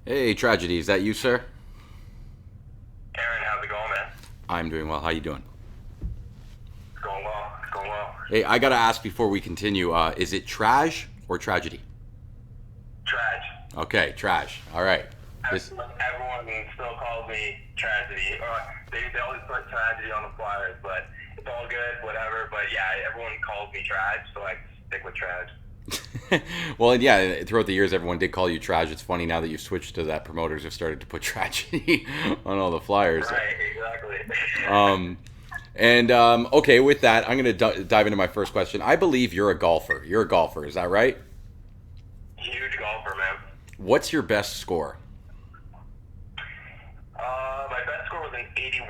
Hey, Tragedy, is that you, sir? Aaron, how's it going, man? I'm doing well. How you doing? It's going well. It's going well. Hey, I gotta ask before we continue. Is it Traj or Tragedy? Traj. Okay, Traj. All right. This. Everyone still calls me Tragedy. They always put Tragedy on the flyers, but it's all good, whatever. But yeah, everyone calls me Traj, so I stick with Traj. Well, yeah. Throughout the years, everyone did call you Traj. It's funny now that you've switched to that. Promoters have started to put Tragedy on all the flyers. Right, exactly. Um, okay, with that, I'm gonna dive into my first question. I believe you're a golfer. You're a golfer. Is that right? Huge golfer, man. What's your best score? My best score was an 81,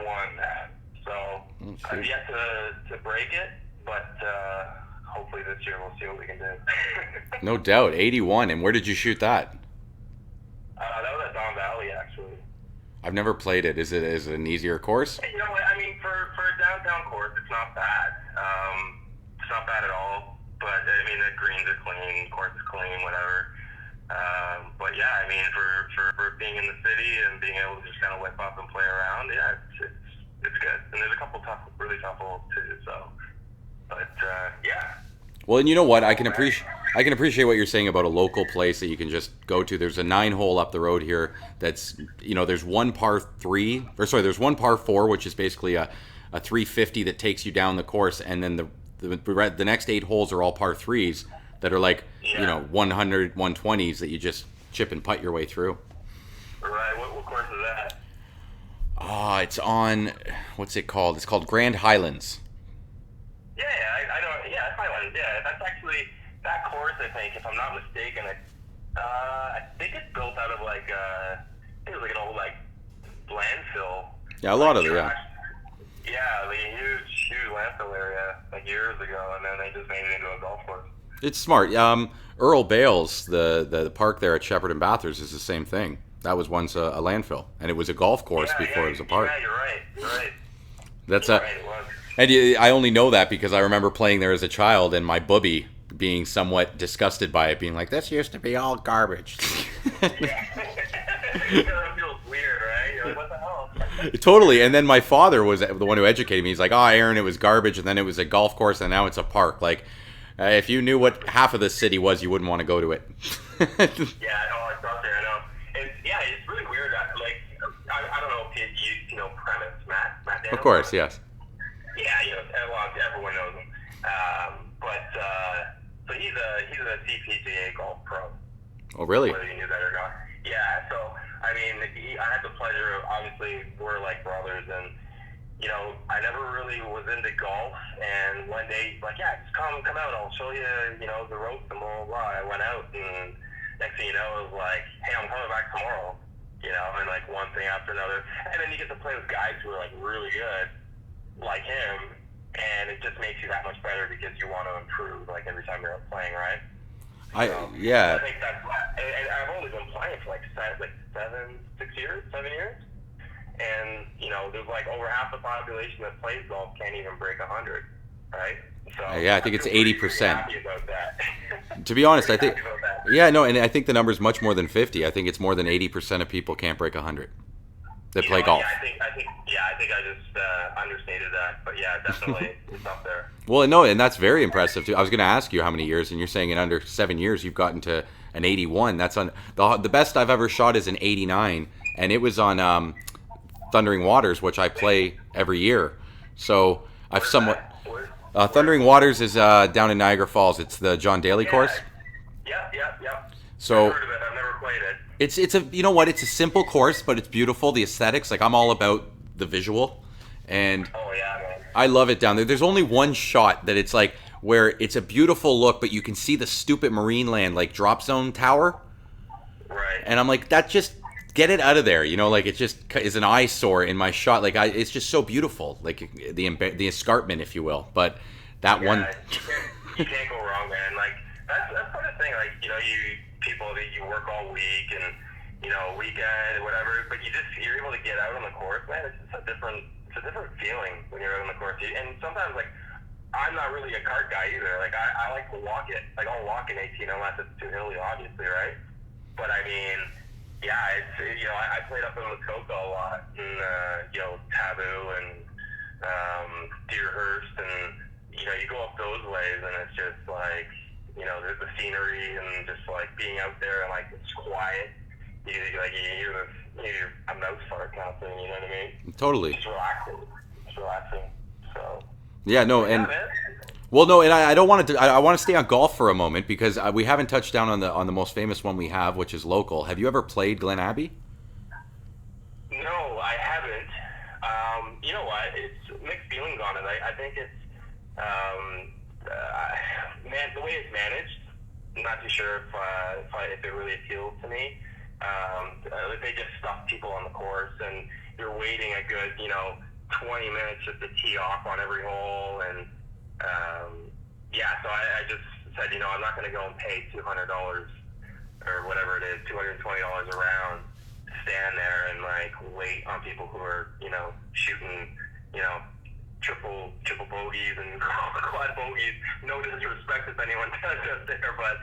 so Let's I've see. yet to break it, but hopefully this year we'll see what we can do. No doubt, 81. And where did you shoot that? That was at Don Valley, actually. I've never played it. Is it an easier course? You know what? I mean, for a downtown course, it's not bad. It's not bad at all. But I mean, the greens are clean, course is clean, whatever. But yeah, I mean, for being in the city and being able to just kind of whip up and play around, yeah, it's good. And there's a couple really tough holes too. So, but yeah. Well, and you know what? I can appreciate what you're saying about a local place that you can just go to. There's a 9 hole up the road here that's, there's one par 3, or sorry, there's one par 4, which is basically a 350 that takes you down the course, and then the next 8 holes are all par 3s that are like, Yeah. 100, 120s that you just chip and putt your way through. Right. What course is that? It's on, what's it called? It's called Grand Highlands. Yeah, I know. Yeah, Highland. Yeah, that's actually that course. I think, if I'm not mistaken, I think it's built out of like I think it was like an old like landfill, Yeah, a lot like of it, yeah. trash. Yeah, like a huge landfill area like years ago, and then they just made it into a golf course. It's smart. Earl Bales, the park there at Shepherd and Bathurst, is the same thing. That was once a landfill, and it was a golf course before it was a park. Yeah, you're right. You're right. That's You're a, right. It was. and I only know that because I remember playing there as a child, and my bubby being somewhat disgusted by it, being like, "This used to be all garbage." Yeah. It feels weird, right? You're like, what the hell? Totally. And then my father was the one who educated me. He's like, "Oh, Aaron, it was garbage, and then it was a golf course, and now it's a park." Like, if you knew what half of the city was, you wouldn't want to go to it. Yeah, I know. It's out there. I know. And yeah, it's really weird. Like, I don't know if you know Premise, Matt Of Daniels. course, yes. Yeah, everyone knows him. But so he's a CPGA golf pro. Oh, really? Whether you knew that or not. Yeah. So I mean, I had the pleasure of, obviously we're like brothers, and I never really was into golf. And one day he's like, yeah, just come out. I'll show you, the ropes and blah blah blah. I went out, and next thing you know, it was like, hey, I'm coming back tomorrow. And like one thing after another, and then you get to play with guys who are like really good, like him, and it just makes you that much better because you want to improve like every time you're out playing, right? So I Yeah. think that's, and I've only been playing for like 7 years, and there's like over half the population that plays golf can't even break 100, right? So Yeah, I think I it's feel pretty 80%. happy about that. To be honest, I Pretty think, happy about that. yeah, no, and I think the number is much more than 50. I think it's more than 80% of people can't break 100 that You play know what? golf. Yeah, I think I just understated that, but yeah, definitely it's up there. Well, no, and that's very impressive too. I was going to ask you how many years, and you're saying in under 7 years you've gotten to an 81. That's on the best I've ever shot is an 89, and it was on Thundering Waters, which I play every year. So I've Where's somewhat. that? Where? Thundering Waters is down in Niagara Falls. It's the John Daly Yeah, course. yeah. I've So heard of it. I've never played it. it's a, you know what, it's a simple course, but it's beautiful. The aesthetics, like I'm all about the visual, and Oh yeah, man. I love it down there. There's only one shot that it's like where it's a beautiful look, but you can see the stupid Marine Land like drop zone tower, Right. and I'm like, that just get it out of there. Like it just is an eyesore in my shot. Like it's just so beautiful, like the escarpment, if you will. But that Yeah, one, you can't go wrong, man. Like that's kind of thing. Like you people that you work all week and weekend or whatever, but you're able to get out on the course, man. It's a different feeling when you're out on the course. And sometimes like I'm not really a kart guy either. Like I like to walk it. Like I'll walk an 18 unless it's too hilly, obviously, right? But I mean, Yeah, I played up in Muskoka a lot, and Taboo and Deerhurst, and you go up those ways, and it's just like there's the scenery and just like being out there and like it's quiet. You hear a mouse fart kind of thing. You know what I mean? Totally. It's relaxing. It's relaxing. So. Yeah, no, Yeah, and man. well, no, and I don't want to. I want to stay on golf for a moment because we haven't touched down on the most famous one we have, which is local. Have you ever played Glen Abbey? No, I haven't. You know what? It's mixed feelings on it. I think it's the way it's managed. I'm not too sure if it really appeals to me. They just stuff people on the course, and you're waiting a good 20 minutes just to tee off on every hole, and so I just said I'm not going to go and pay $200 or whatever it is, $220 a round, stand there and like wait on people who are shooting triple bogeys and quad bogeys. No disrespect if anyone does out there, but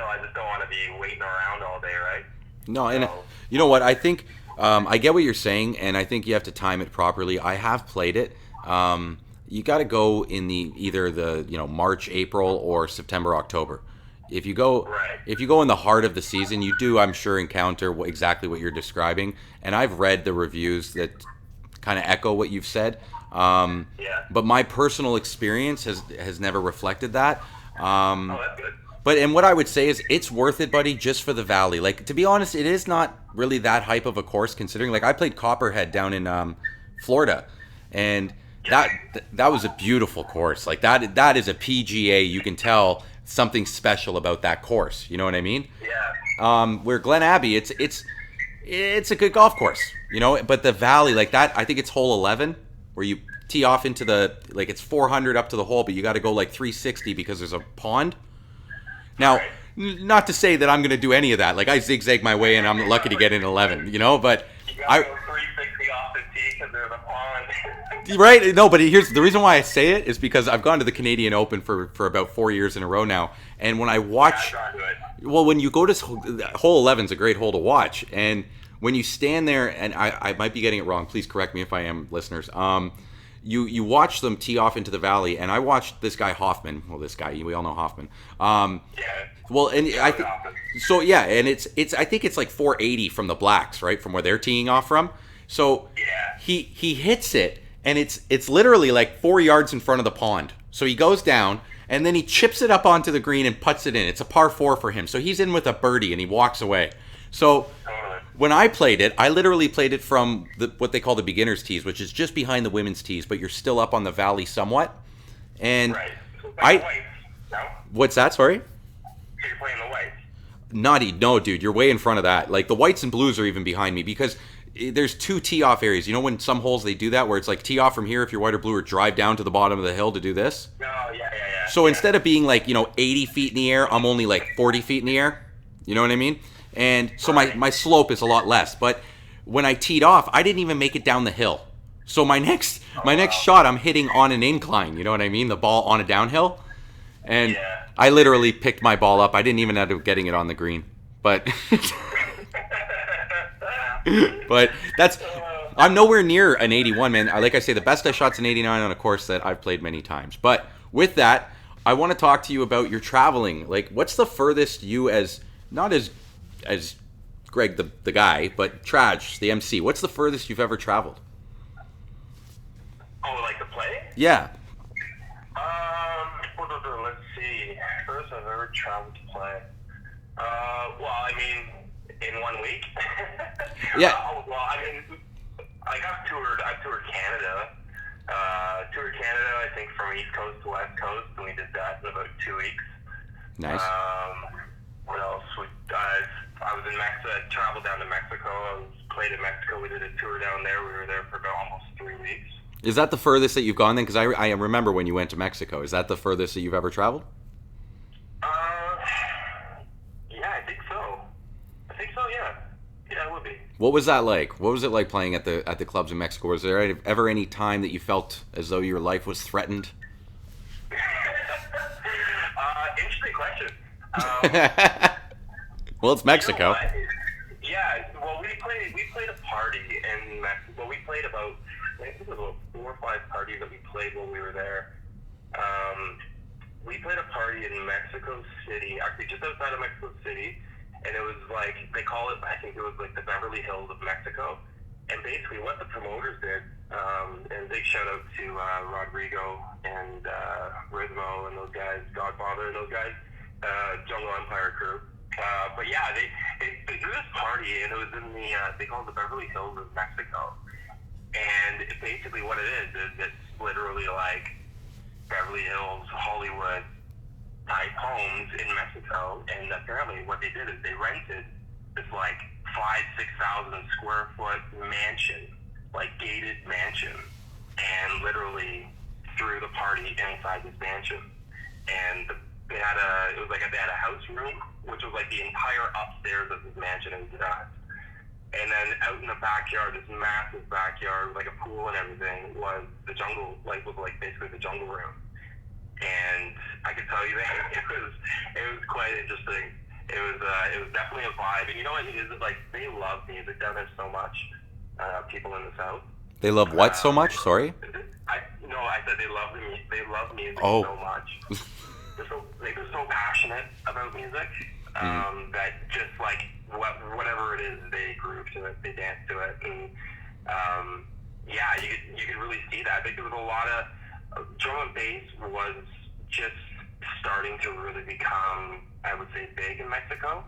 I just don't want to be waiting around all day, right? No, and So, you know what? I think I get what you're saying, and I think you have to time it properly. I have played it. You got to go in either the March, April, or September, October. If you go right. if you go in the heart of the season, you do, I'm sure, encounter exactly what you're describing. And I've read the reviews that kind of echo what you've said. Yeah. But my personal experience has never reflected that. Oh, that's good. And what I would say is it's worth it, buddy, just for the valley. Like, to be honest, it is not really that hype of a course considering. Like, I played Copperhead down in Florida, and that was a beautiful course. Like that is a PGA. You can tell something special about that course. You know what I mean? Yeah. Where Glen Abbey, it's a good golf course. But the valley, like that, I think it's hole 11 where you tee off into it's 400 up to the hole, but you got to go like 360 because there's a pond. Now, Right. not to say that I'm going to do any of that. Like, I zigzag my way, and I'm lucky to get in 11. But You gotta go 360 off the tee because there's a pond. right? No, but here's the reason why I say it is because I've gone to the Canadian Open for about 4 years in a row now, and when I watch, Yeah, I've gone to it. well, when you go to hole 11 is a great hole to watch, and when you stand there, and I might be getting it wrong. Please correct me if I am, listeners. You watch them tee off into the valley, and I watched this guy Hoffman. Well, this guy, we all know Hoffman. Yeah. Well, and I think Often. so. Yeah, and it's I think it's like 480 from the blacks, right, from where they're teeing off from. So Yeah. he hits it, and it's literally like 4 yards in front of the pond. So he goes down, and then he chips it up onto the green and puts it in. It's a par 4 for him. So he's in with a birdie, and he walks away. So Totally. when I played it, I literally played it from what they call the beginner's tees, which is just behind the women's tees, but you're still up on the valley somewhat. And Right. So it's like the whites, no? what's that? Sorry. So you're playing the whites. No, dude, you're way in front of that. Like, the whites and blues are even behind me because there's 2 tee off areas. You know when some holes they do that where it's like tee off from here if you're white or blue, or drive down to the bottom of the hill to do this? No, yeah. So instead of being like 80 feet in the air, I'm only like 40 feet in the air. You know what I mean? And so my slope is a lot less. But when I teed off, I didn't even make it down the hill. So my next shot, I'm hitting on an incline. You know what I mean? The ball on a downhill. And Yeah. I literally picked my ball up. I didn't even end up getting it on the green. But but I'm nowhere near an 81, man. Like I say, the best I shot's an 89 on a course that I've played many times. But with that, I want to talk to you about your traveling. Like, what's the furthest you, not as Greg the guy, but Traj, the MC, what's the furthest you've ever traveled? Oh, like the play? Yeah. Let's see. First I've ever traveled to play. Well, I mean, in 1 week. Yeah. Well, I mean, I've toured Canada. Toured Canada, I think, from East Coast to West Coast, and we did that in about 2 weeks. Nice. What else? I was in Mexico. I traveled down to Mexico. Played in Mexico. We did a tour down there. We were there for about almost 3 weeks. Is that the furthest that you've gone then? Because I remember when you went to Mexico. Is that the furthest that you've ever traveled? Yeah, I think so. Yeah. Yeah, it would be. What was that like? What was it like playing at the clubs in Mexico? Was there ever any time that you felt as though your life was threatened? Interesting question. Well, it's Mexico. You know what? Yeah, party in Mexico. We played about, I think it was about 4 or 5 parties that we played while we were there. We played a party in Mexico City, actually just outside of Mexico City, and it was like, they call it, I think it was like the Beverly Hills of Mexico. And basically what the promoters did, and big shout out to Rodrigo and Rizmo and those guys, Godfather and those guys, Jungle Empire crew. But yeah, they threw this party, and it was in the, they call it the Beverly Hills of Mexico. And basically what it is it's literally like Beverly Hills, Hollywood type homes in Mexico. And apparently what they did is they rented this like 5,000-6,000 square foot mansion, like gated mansion, and literally threw the party inside this mansion. And they had they had a house room, which was like the entire upstairs of this mansion in Traj. And then out in the backyard, this massive backyard, like a pool and everything, was the jungle, was basically the jungle room. And I could tell you that it was quite interesting. It was definitely a vibe. And you know what it is? Like, they love music down there so much. People in the South. They love what so much? Sorry. I said they love music Oh. so much. They're so passionate about music that just like whatever it is, they groove to it, they dance to it, and yeah, you could really see that. There was a lot of drum and bass was just starting to really become, I would say, big in Mexico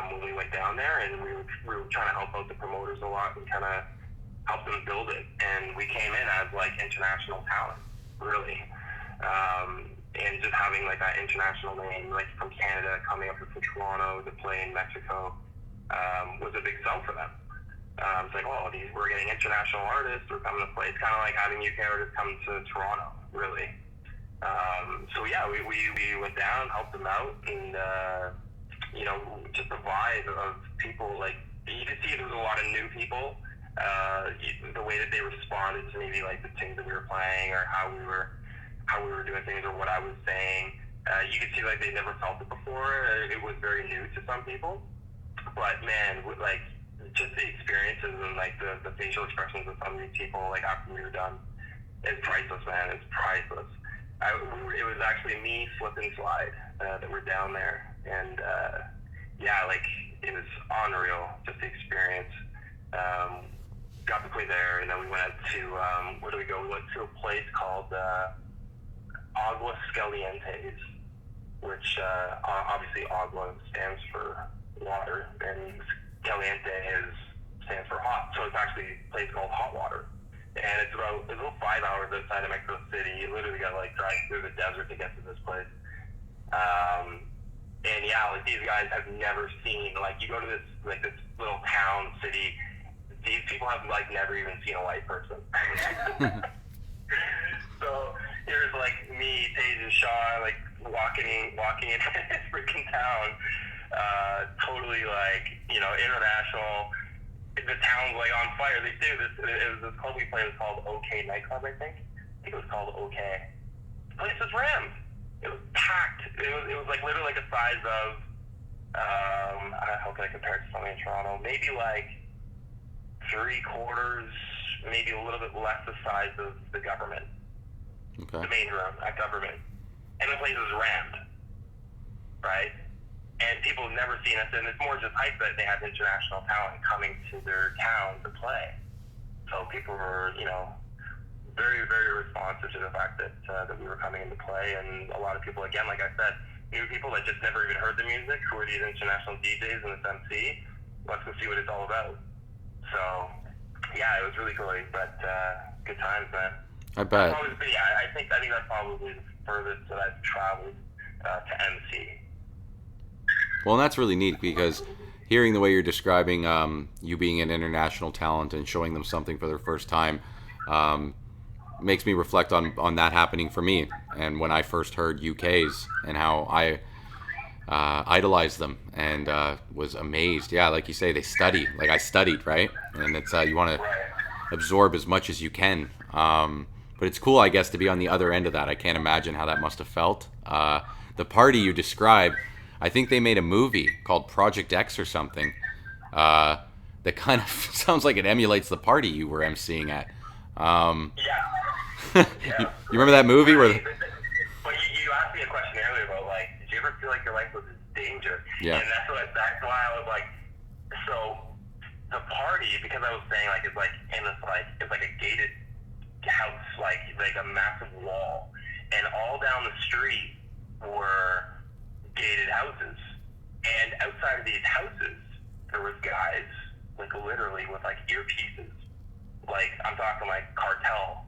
when we went down there, and we were trying to help out the promoters a lot and kind of help them build it. And we came in as like international talent, really. And just having like that international name, like from Canada, coming up from Toronto to play in Mexico, was a big sell for them. It's like, oh, we're getting international artists, we're coming to play. It's kind of like having UK artists come to Toronto, really. So yeah, we went down, helped them out, and just the vibe of people, like, you could see there was a lot of new people. The way that they responded to maybe like the things that we were playing, or how we were doing things, or what I was saying, you could see like they never felt it before. It was very new to some people, but man, like just the experiences and like the facial expressions of some of these people, like after we were done, is priceless, man. It's priceless. It was actually me, Slip and Slide, that were down there, and yeah, like it was unreal, just the experience. Got to play there, and then we went out to where do we go? We went to a place called Aguas Calientes, which obviously agua stands for water, and caliente stands for hot. So it's actually a place called Hot Water, and it's about 5 hours outside of Mexico City. You literally got to like drive through the desert to get to this place. And yeah, like these guys have never seen, like you go to this little town city. These people have like never even seen a white person. So here's like me, Tage and Shaw, like walking in this freaking town, totally like, international. The town's like on fire. They do this. It was this club we played. It was called OK Nightclub, I think. I think it was called OK. The place was rammed. It was packed. It was like literally like the size of how can I compare it to something in Toronto? Maybe like 3/4, maybe a little bit less the size of the government. Okay. The main room at government. And the place was rammed. Very and people have never seen us, and it's more just hype that they have international talent coming to their town to play. So people were, very, very responsive to the fact that we were coming into play, and a lot of people, again, like I said, new people that just never even heard the music, who are these international DJs and this MC. Let's go see what it's all about. So, yeah, it was really cool, but good times, man. I bet. I think that's probably the furthest that I've traveled to MC. Well, and that's really neat, because hearing the way you're describing you being an international talent and showing them something for their first time makes me reflect on that happening for me, and when I first heard UKs and how I idolized them and was amazed. Yeah, like you say, they study. Like I studied, right? And it's you want to absorb as much as you can. But it's cool, I guess, to be on the other end of that. I can't imagine how that must have felt. The party you described, I think they made a movie called Project X or something, that kind of sounds like it emulates the party you were emceeing at. Yeah, you yeah. remember that movie where? But you asked me a question earlier about like, did you ever feel like your life was in danger? Yeah. And that's why I was like, so the party, because I was saying like it's like in this like it's like a gated house, like a massive wall, and all down the street were gated houses, and outside of these houses there was guys like literally with like earpieces, like I'm talking like cartel,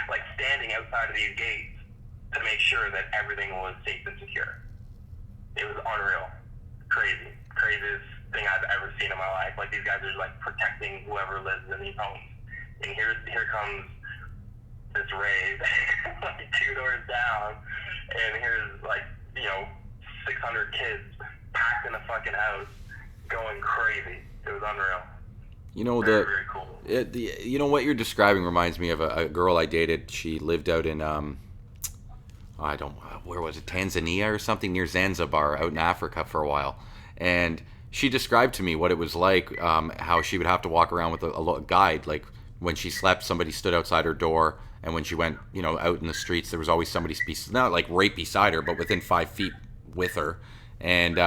like standing outside of these gates to make sure that everything was safe and secure. It was unreal, craziest thing I've ever seen in my life. Like these guys are like protecting whoever lives in these homes. And here comes this rave, like 2 doors down, and here's like 600 kids packed in a fucking house, going crazy. It was unreal. You know Very cool. you know what you're describing reminds me of a girl I dated. She lived out in I don't where was it, Tanzania or something, near Zanzibar, out in Africa for a while, and she described to me what it was like, how she would have to walk around with a guide. Like when she slept, somebody stood outside her door, and when she went, out in the streets, there was always somebody, not like right beside her, but within 5 feet with her. And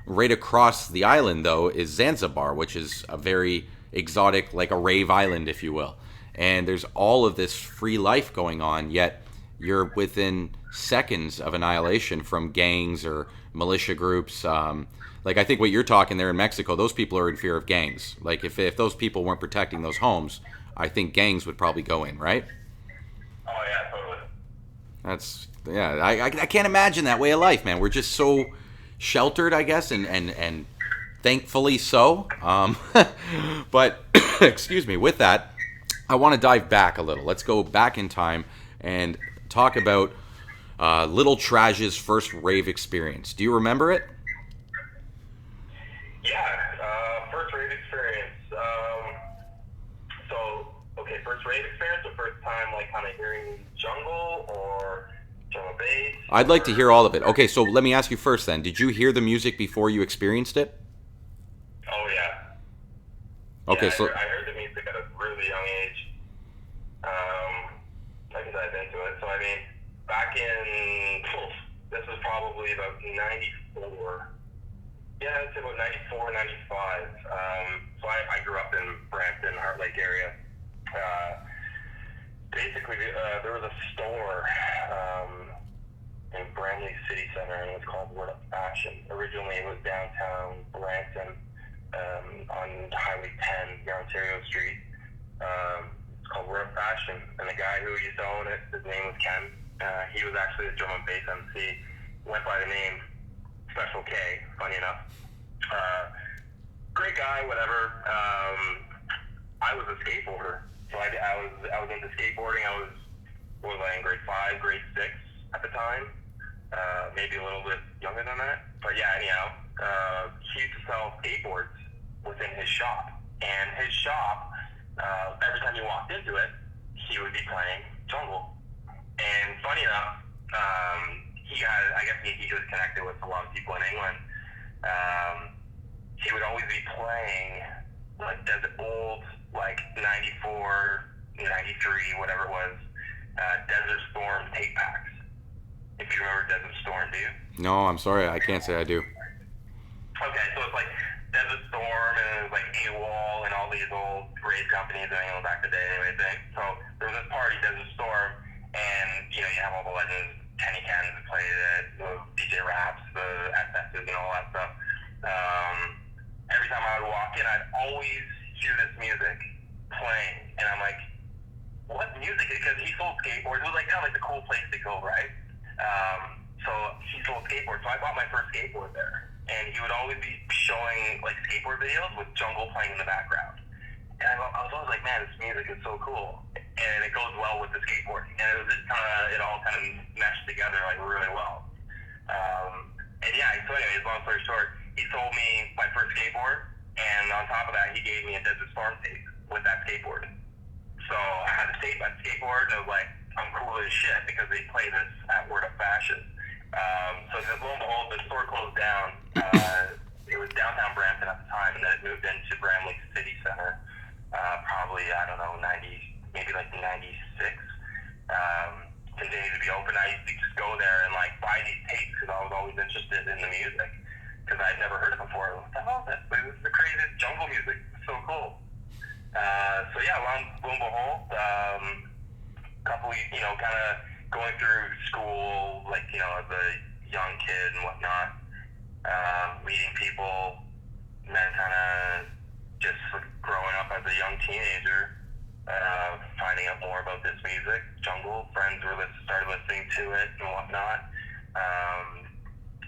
right across the island, though, is Zanzibar, which is a very exotic, like a rave island, if you will. And there's all of this free life going on, yet you're within seconds of annihilation from gangs or militia groups. Like I think what you're talking there in Mexico, those people are in fear of gangs. Like if those people weren't protecting those homes, I think gangs would probably go in, right? Oh yeah, totally. That's yeah. I can't imagine that way of life, man. We're just so sheltered, I guess, and thankfully so. But excuse me. With that, I want to dive back a little. Let's go back in time and talk about Little Traj's first rave experience. Do you remember it? Yeah, first rave experience. Okay, first rave experience, or first time like kind of hearing jungle or drum and bass? I'd like to hear all of it. Okay, so let me ask you first then. Did you hear the music before you experienced it? Oh yeah. Okay, Yeah, so I heard the music at a really young age. I could dive into it. So I mean, back in this was probably about '94. Yeah, I'd say about '94, '95. So I grew up in Brampton, Heart Lake area. Basically, there was a store in Bramley City Center, and it was called Word Up Fashion. Originally, it was downtown Brampton on Highway 10 near Ontario Street. It's called Word Up Fashion, and the guy who used to own it, his name was Ken. He was actually a drum and bass MC. Went by the name Special K, funny enough. Great guy, whatever. I was a skateboarder, so I was into skateboarding. I was in grade 5, grade 6 at the time, maybe a little bit younger than that. But yeah, anyhow, he used to sell skateboards within his shop, and his shop, every time you walked into it, he would be playing jungle. And funny enough, I guess he was connected with a lot of people in England. He would always be playing like old, like 94, 93, whatever it was, Desert Storm tape packs. If you remember Desert Storm, do you? no, I'm sorry, I can't say I do. Okay, so it's like Desert Storm and it was like AWOL and all these old rave companies in England back in the day and everything. So there was this party, Desert Storm, and you have all the legends. Kenny Cans played it, the DJ Raps, the SS's, and all that stuff. Every time I would walk in, I'd always hear this music playing, and I'm like, what music? Because he sold skateboards. It was like kind of like the cool place to go, right? So he sold skateboards. So I bought my first skateboard there, and he would always be showing like skateboard videos with jungle playing in the background. And I was always like, man, this music is so cool, and it goes well with the skateboarding, and it was just it all kind of meshed together like really well. And yeah, so anyways, long story short, he sold me my first skateboard, and on top of that, he gave me a Desert Storm tape with that skateboard. So I had the tape on skateboard, and I was like, I'm cool as shit because they play this at Word Up Fashion. So lo and behold, the store closed down. it was downtown Brampton at the time, and then it moved into Bramley City Center. Probably, I don't know, 90, maybe like 96. Continued to be open. I used to just go there and like buy these tapes because I was always interested in the music because I'd never heard it before. What the hell is this? This is the craziest jungle music. It's so cool. So yeah, long boom behold, couple, kind of going through school, like, as a young kid and whatnot, meeting people, and then kind of just growing up as a young teenager, finding out more about this music, jungle. Friends started listening to it and whatnot,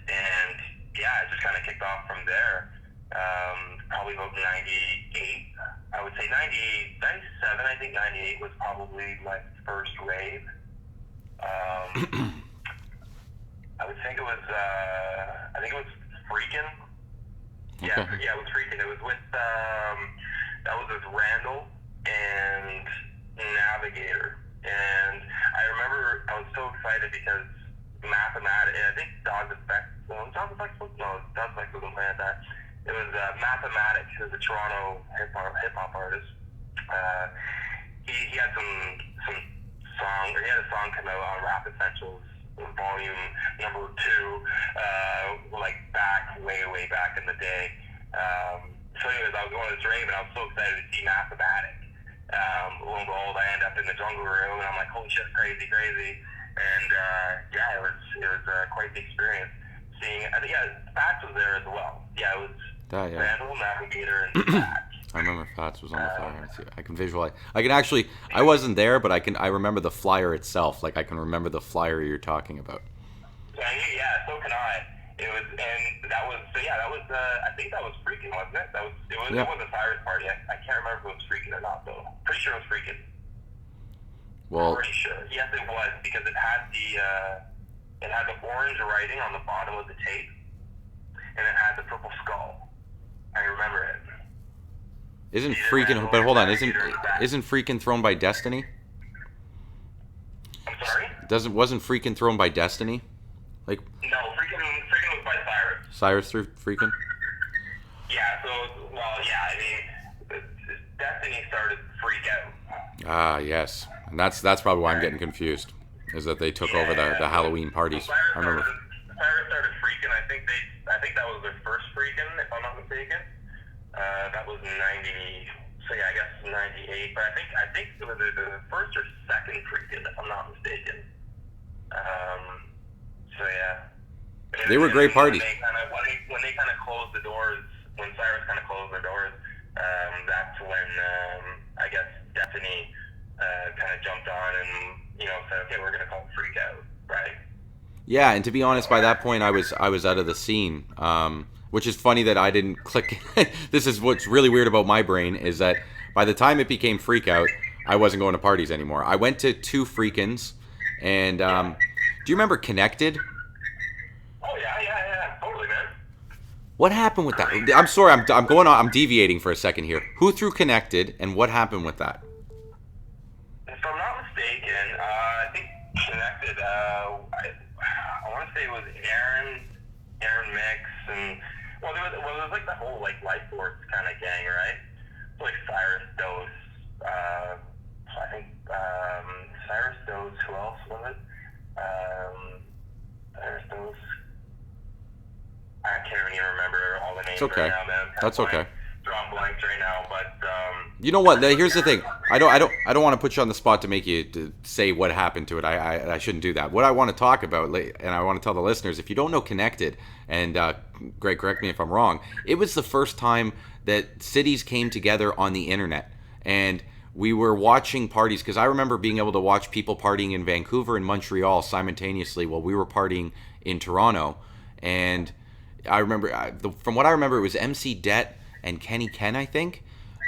and yeah, it just kind of kicked off from there. Probably about 98, I would say 98, 97, I think 98 was probably my first rave. I would think it was, Freakin'. Yeah, Okay. yeah, it was Freakin'. It was with, that was with Randall and Navigator. And I remember I was so excited because Mathematic, I think Dog Effect wasn't playing at that. It was Mathematic, who's a Toronto hip hop artist. He had some song, or he had a song come out on Rap Essentials volume number 2, like way back in the day. So anyways, I was going to this rave and I was so excited to see Mathematic. Lo and behold, I end up in the jungle room and I'm like, holy shit, crazy. And yeah, it was quite the experience. Seeing, I think, Fats was there as well. Yeah, it was Randall, Navigator, and Fats. I remember Fats was on the flyer. I can visualize. I can actually. I wasn't there, but I remember the flyer itself. Like I can remember the flyer you're talking about. Yeah, so can I. It was, and that was. So yeah, that was. I think that was Freakin', wasn't it? It was a Cyrus party. I can't remember if it was Freakin' or not though. Pretty sure it was Freakin'. Well, pretty sure. Yes, it was because it had the orange writing on the bottom of the tape, and it had the purple skull. I remember it. Isn't Freakin'? But hold on, isn't Freakin' thrown by Destiny? I'm sorry? Wasn't Freakin' thrown by Destiny? Like No, Freakin' was by Cyrus. Cyrus threw Freakin'? Yeah. So I mean, Destiny started Freak Out. Ah, yes, and that's probably why I'm getting confused. Is that they took over the Halloween parties? I remember. Cyrus started Freakin'. I think that was their first Freakin', if I'm not mistaken. That was 90. So yeah, I guess 98. But I think it was the first or second Freakin', if I'm not mistaken. So yeah. They were great parties. When they kind of closed the doors, when Cyrus kind of closed their doors, that's when I guess Destiny kind of jumped on and said, okay, we're gonna call it Freak Out, right? Yeah, and to be honest, by that point I was out of the scene. Which is funny that I didn't click. This is what's really weird about my brain is that by the time it became Freak Out, I wasn't going to parties anymore. I went to 2 Freakins, and do you remember Connected? Oh yeah, totally, man. What happened with that? I'm sorry, I'm going on. I'm deviating for a second here. Who threw Connected, and what happened with that? If I'm not mistaken, I think Connected. I want to say it was Aaron Mix, and there was like the whole like Life Force kind of gang, right? So, like Cyrus Dose. I think Cyrus Dose. Who else was it? Cyrus Dose. I can't even remember all the names. It's okay. Right now, man. That's okay. Drawing blanks right now, but you know what? Here's the thing. I don't want to put you on the spot to make you to say what happened to it. I shouldn't do that. What I want to talk about, and I want to tell the listeners, if you don't know Connected, and Greg, correct me if I'm wrong, it was the first time that cities came together on the internet, and we were watching parties, because I remember being able to watch people partying in Vancouver and Montreal simultaneously while we were partying in Toronto, and I remember, from what I remember, it was MC Det and Kenny Ken, I think.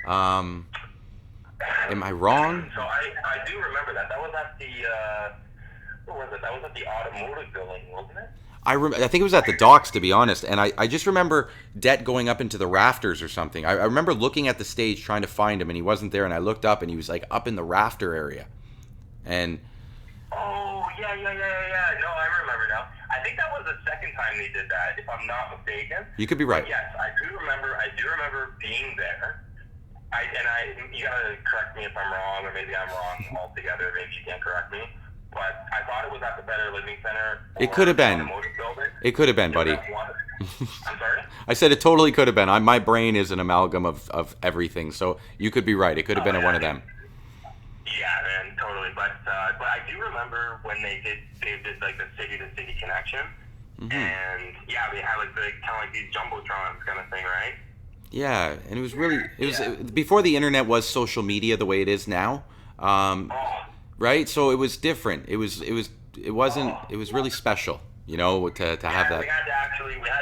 Am I wrong? So I do remember that. That was at the where was it? That was at the automotive building, wasn't it? I think it was at the docks, to be honest. And I just remember Det going up into the rafters or something. I remember looking at the stage trying to find him, and he wasn't there. And I looked up, and he was like up in the rafter area. And oh yeah. No, I remember now. I think that was the second time they did that, if I'm not mistaken. You could be right. Yes, I do remember being there. You gotta correct me if I'm wrong, or maybe I'm wrong altogether. Maybe you can't correct me. But I thought it was at the Better Living Center. It could have been. It could have been, buddy. I'm sorry? I said it totally could have been. My brain is an amalgam of everything, so you could be right. It could have been at one of them. Yeah, man, totally. But I do remember when they did like the city to city connection, and yeah, they had like kind of like these jumbotrons kind of thing, right? Yeah, and it was before the internet was social media the way it is now. Right? So it was different. It was really special, you know, to have that. We had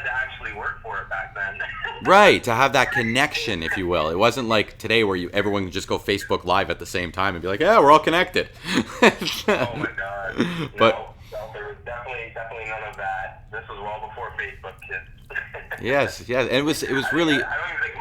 to actually work for it back then. Right, to have that connection, if you will. It wasn't like today where everyone can just go Facebook Live at the same time and be like, yeah, we're all connected. Oh my God. No, there was definitely none of that. This was well before Facebook, kids. Yes, and it was really. I don't even think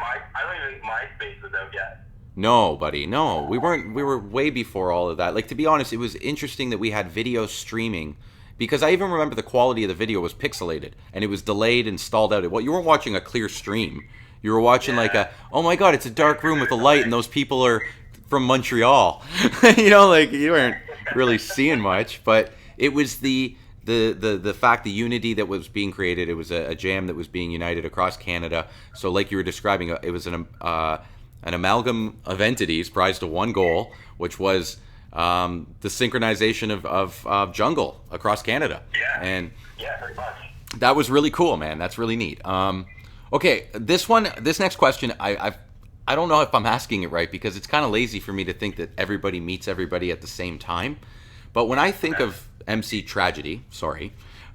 MySpace was out yet. No, buddy, no. We were way before all of that. Like, to be honest, it was interesting that we had video streaming, because I even remember the quality of the video was pixelated and it was delayed and stalled out. You weren't watching a clear stream. You were watching like oh my God, it's a dark room with a light and those people are from Montreal. You know, like you weren't really seeing much, but it was the fact, the unity that was being created. It was a jam that was being united across Canada. So like you were describing, it was an amalgam of entities prized to one goal, which was the synchronization of jungle across Canada. Yeah. And pretty much. that was really cool, man. That's really neat. Okay, this next question, I don't know if I'm asking it right, because it's kind of lazy for me to think that everybody meets everybody at the same time. But when I think of MC Tragedy,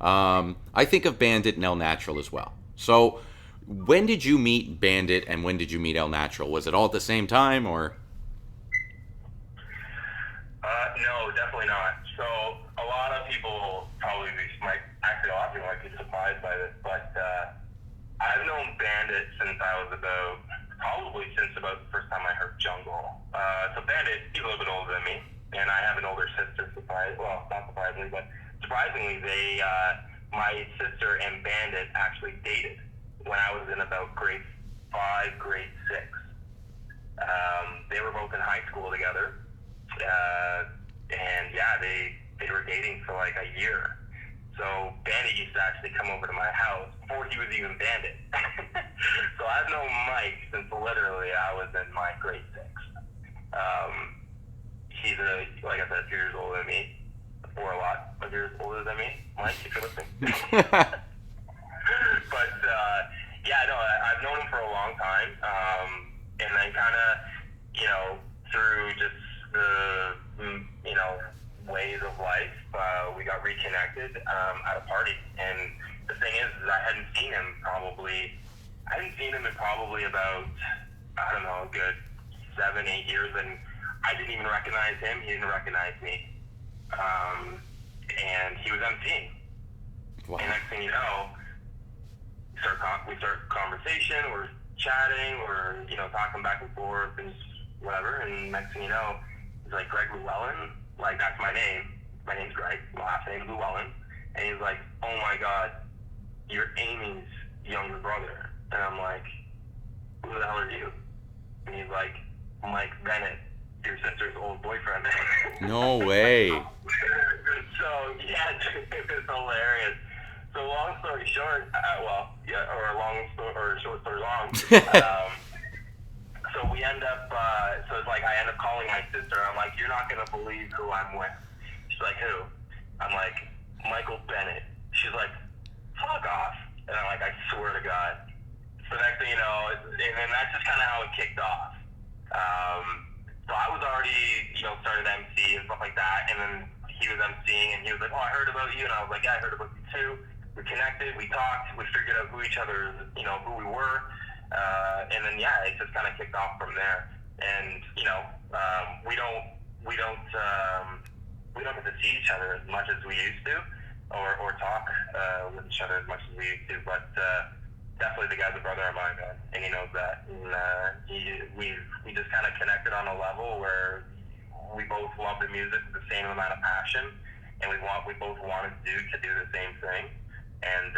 I think of Bandit and El Natural as well. So when did you meet Bandit and when did you meet El Natural? Was it all at the same time, or? No, definitely not. So a lot of people a lot of people might be surprised by this, but I've known Bandit since probably since about the first time I heard Jungle. So Bandit, he's a little bit older than me, and I have an older sister. Not surprisingly, but surprisingly, my sister and Bandit actually dated when I was in about grade 5, grade 6. They were both in high school together, and yeah, they were dating for like a year. So Bandit used to actually come over to my house before he was even Bandit. So I've known Mike since literally I was in my grade 6. He's like I said, 2 years older than me, or a lot of years older than me. Mike, if you're listening. But yeah, no, I've known him for a long time, and then kind of, through just the, ways of life, we got reconnected at a party. And the thing is I hadn't seen him in probably about, I don't know, a good 7, 8 years, and I didn't even recognize him. He didn't recognize me. And he was emceeing. Wow. And next thing you know, we start conversation, we're chatting, we're, talking back and forth and whatever, and next thing you know, he's like, Greg Llewellyn, like, that's my name. My name's Greg, my last name's Llewellyn. And he's like, oh my God, you're Amy's younger brother. And I'm like, who the hell are you? And he's like, Mike Bennett, your sister's old boyfriend. No way. So, yeah, it was hilarious. So long story short, short story long. So we end up, so it's like I end up calling my sister. I'm like, you're not going to believe who I'm with. She's like, who? I'm like, Michael Bennett. She's like, fuck off. And I'm like, I swear to God. So next thing you know, and then that's just kind of how it kicked off. So I was already, started MC and stuff like that, and then he was MCing, and he was like, oh, I heard about you, and I was like, yeah, I heard about you too. We connected, we talked, we figured out who each other, who we were, and then yeah, it just kind of kicked off from there. And we don't get to see each other as much as we used to, or talk with each other as much as we used to, but definitely the guy's a brother of mine, man, and he knows that. And we just kind of connected on a level where we both love the music with the same amount of passion, and we both wanted to do the same thing. And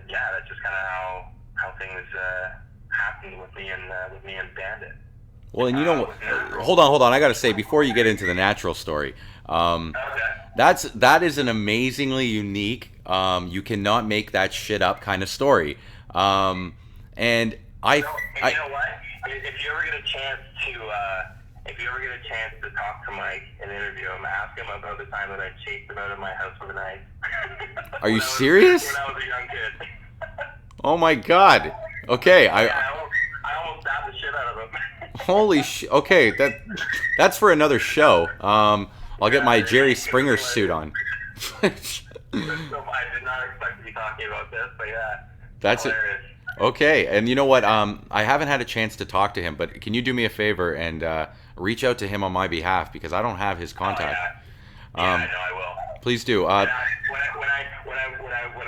yeah, that's just kind of how things happened with me and Bandit. Well, and you know what? With Natural. Hold on. I got to say before you get into the natural story, Okay. that is an amazingly unique. You cannot make that shit up kind of story. And No, and you know what? If you ever get a chance to talk to Mike and interview him, ask him about the time that I chased him out of my house with a knife. Are you when serious? I was a young kid. Oh my god. Okay, Yeah, I almost stabbed the shit out of him. holy Okay, that's for another show. I'll get my Jerry It was Springer suit hilarious. on. So I did not expect to be talking about this, but yeah, That's it. hilarious. Okay, and you know what? I haven't had a chance to talk to him, but can you do me a favor and reach out to him on my behalf because I don't have his Oh contact. yeah, yeah, I Um, know I will. please do. And when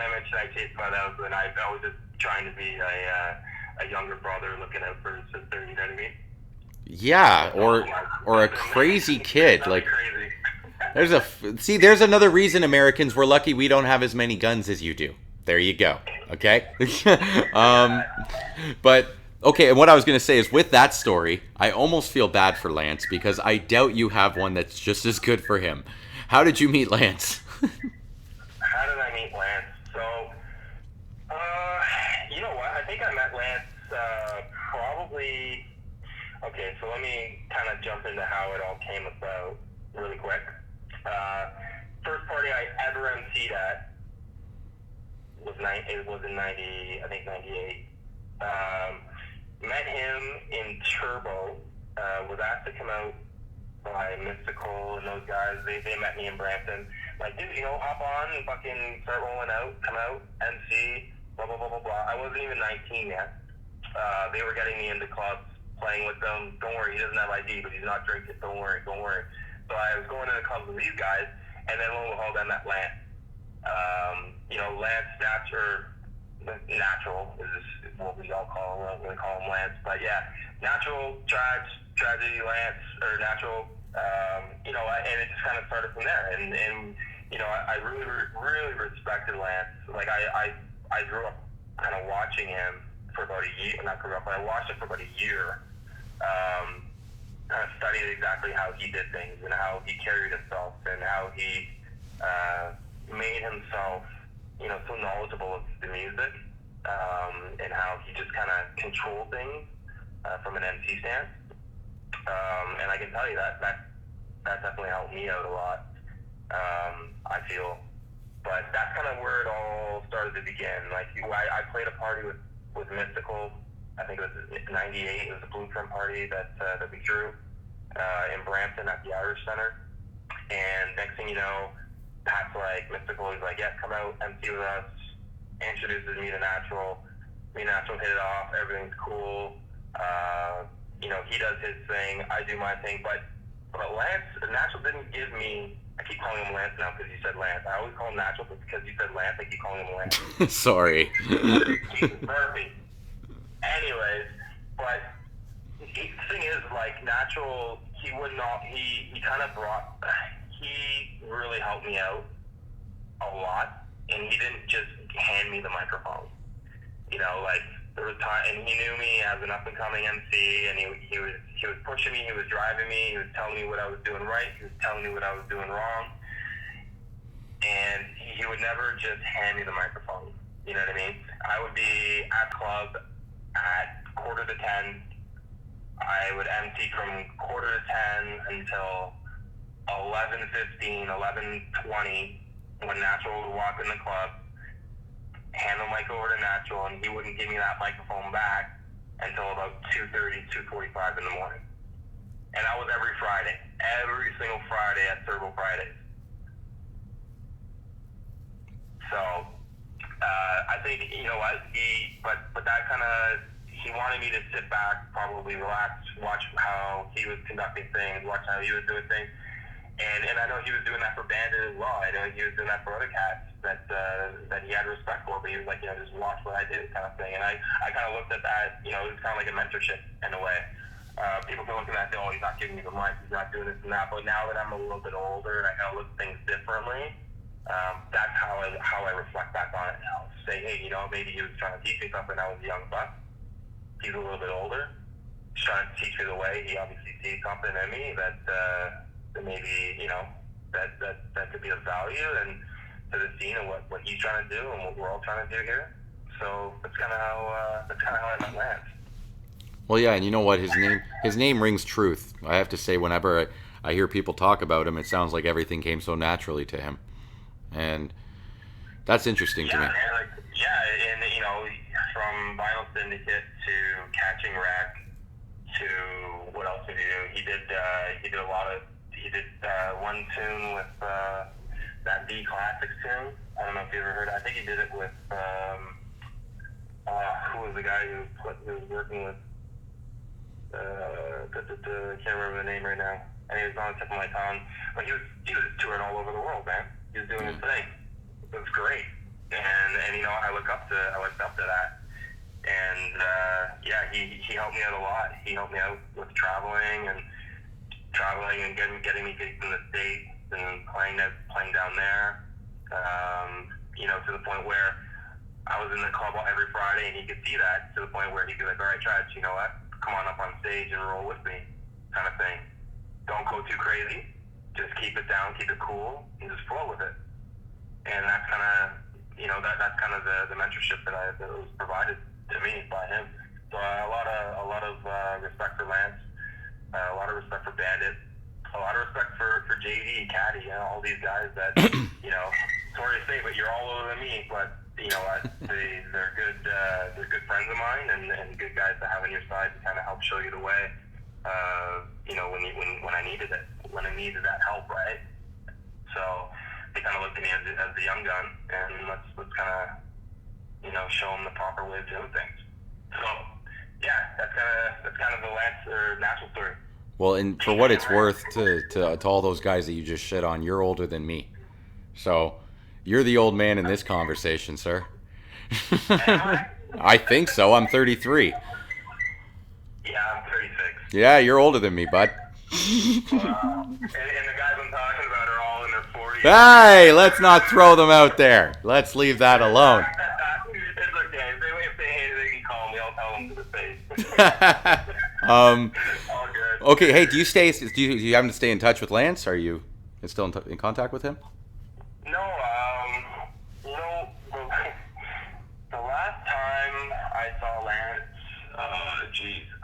I mentioned I chased my house, and I was just trying to be a younger brother looking out for his sister. You know what I mean? Yeah, That's all. or a crazy kid. Nothing Like crazy. there's another reason Americans we're lucky we don't have as many guns as you do. There you go. Okay. um, but okay, and what I was gonna say is with that story, I almost feel bad for Lance because I doubt you have one that's just as good for him. How did you meet Lance? How did I meet Lance? So, you know what? I think I met Lance probably. Okay, so let me kind of jump into how it all came about really quick. Uh, First party I ever emceed at it was in 90, I think 98. Met him in Turbo. Was asked to come out by Mystical and those guys. They met me in Brampton. Like, dude, hop on and fucking start rolling out, come out, MC, blah, blah, blah, blah, blah. I wasn't even 19 yet. They were getting me into clubs, playing with them. Don't worry, he doesn't have ID, but he's not drinking. Don't worry, don't worry. So I was going into clubs with these guys, and then lo and behold, I met Lance. Lance Natural is what we all call him. We don't really call him Lance, but yeah, Natural, Traj, Tragedy, Lance, or Natural. And it just kind of started from there. And I really, really respected Lance. Like I grew up kind of watching him for about a year. Not grew up, but I watched him for about a year. Kind of studied exactly how he did things and how he carried himself and how he made himself, so knowledgeable of the music, and how he just kind of controlled things from an MC stance. And I can tell you that definitely helped me out a lot. I feel, but that's kind of where it all started to begin. Like I played a party with Mystical. I think it was '98. It was a Blueprint party that we threw in Brampton at the Irish Center. And next thing you know, Pat's like, Mystical, he's like, yeah, come out, MC with us. Introduces me to Natural. Me and Natural hit it off. Everything's cool. He does his thing. I do my thing. But Lance, Natural didn't give me. I keep calling him Lance now because you said Lance. I always call him Natural, but because you said Lance, I keep calling him Lance. Sorry. Jesus, Murphy. Anyways, but the thing is, like, Natural, he would not. He kind of brought. He really helped me out a lot, and he didn't just hand me the microphone. Like there was time, and he knew me as an up and coming MC, and he was pushing me, he was driving me, he was telling me what I was doing right, he was telling me what I was doing wrong, and he would never just hand me the microphone. You know what I mean? I would be at club at 9:45. I would MC from 9:45 until 11:15, 11:20, when Natural would walk in the club, hand the mic over to Natural, and he wouldn't give me that microphone back until about 2:30, 2:45 in the morning. And that was every Friday. Every single Friday at Turbo Fridays. So, I think, but that kind of, he wanted me to sit back, probably relax, watch how he was conducting things, watch how he was doing things. And I know he was doing that for Bandit as well. I know he was doing that for other cats that he had respect for, but he was like, just watch what I did kind of thing. And I kind of looked at that, it was kind of like a mentorship in a way. People can look at that and say, oh, he's not giving me the mic, he's not doing this and that. But now that I'm a little bit older and I kind of look at things differently, that's how I reflect back on it now. say, hey, you know, maybe he was trying to teach me something. I was a young buck. He's a little bit older. He's trying to teach me the way. He obviously sees something in me that maybe, you know, that could be of value and to the scene and what he's trying to do and what we're all trying to do here. So that's kind of how I met Lance. Well, yeah, and you know what? His name rings truth. I have to say, whenever I hear people talk about him, it sounds like everything came so naturally to him, and that's interesting to me. And and you know, from Vinyl Syndicate to Catching Wreck to what else did he do? He did one tune with that V Classics tune. I don't know if you ever heard it. I think he did it with who was the guy who was working with I can't remember the name right now. And he was on the tip of my tongue. But he was touring all over the world, man. He was doing his thing. It was great. And you know, I looked up to that. And he helped me out a lot. He helped me out with traveling and getting me gigs in the States and playing down there. You know, to the point where I was in the club every Friday, and he could see that, to the point where he'd be like, all right, Traj, you know what? Come on up on stage and roll with me, kind of thing. Don't go too crazy. Just keep it down, keep it cool, and just flow with it. And that's kind of, you know, that's kind of the mentorship that was provided to me by him. So a lot of respect for Lance, a lot of respect for Bandit, a lot of respect for JD, Caddy, you know, all these guys that, you know, sorry to say, but you're all older than me, but you know what? They're good friends of mine and good guys to have on your side to kind of help show you the way. You know, when I needed it, when I needed that help, right? So they kind of looked at me as the young gun, and let's kind of, you know, show them the proper way of doing things. So yeah, that's kind of the Lance or natural story. Well, and for what it's worth to all those guys that you just shit on, you're older than me. So you're the old man in this conversation, sir. I think so. I'm 33. Yeah, I'm 36. Yeah, you're older than me, bud. And the guys I'm talking about are all in their 40s. Hey, let's not throw them out there. Let's leave that alone. It's okay. If they hate it, they can call me. I'll tell them to the face. All good. Okay, hey, do you happen to stay in touch with Lance? Are you still in contact with him? No, you know, the last time I saw Lance, I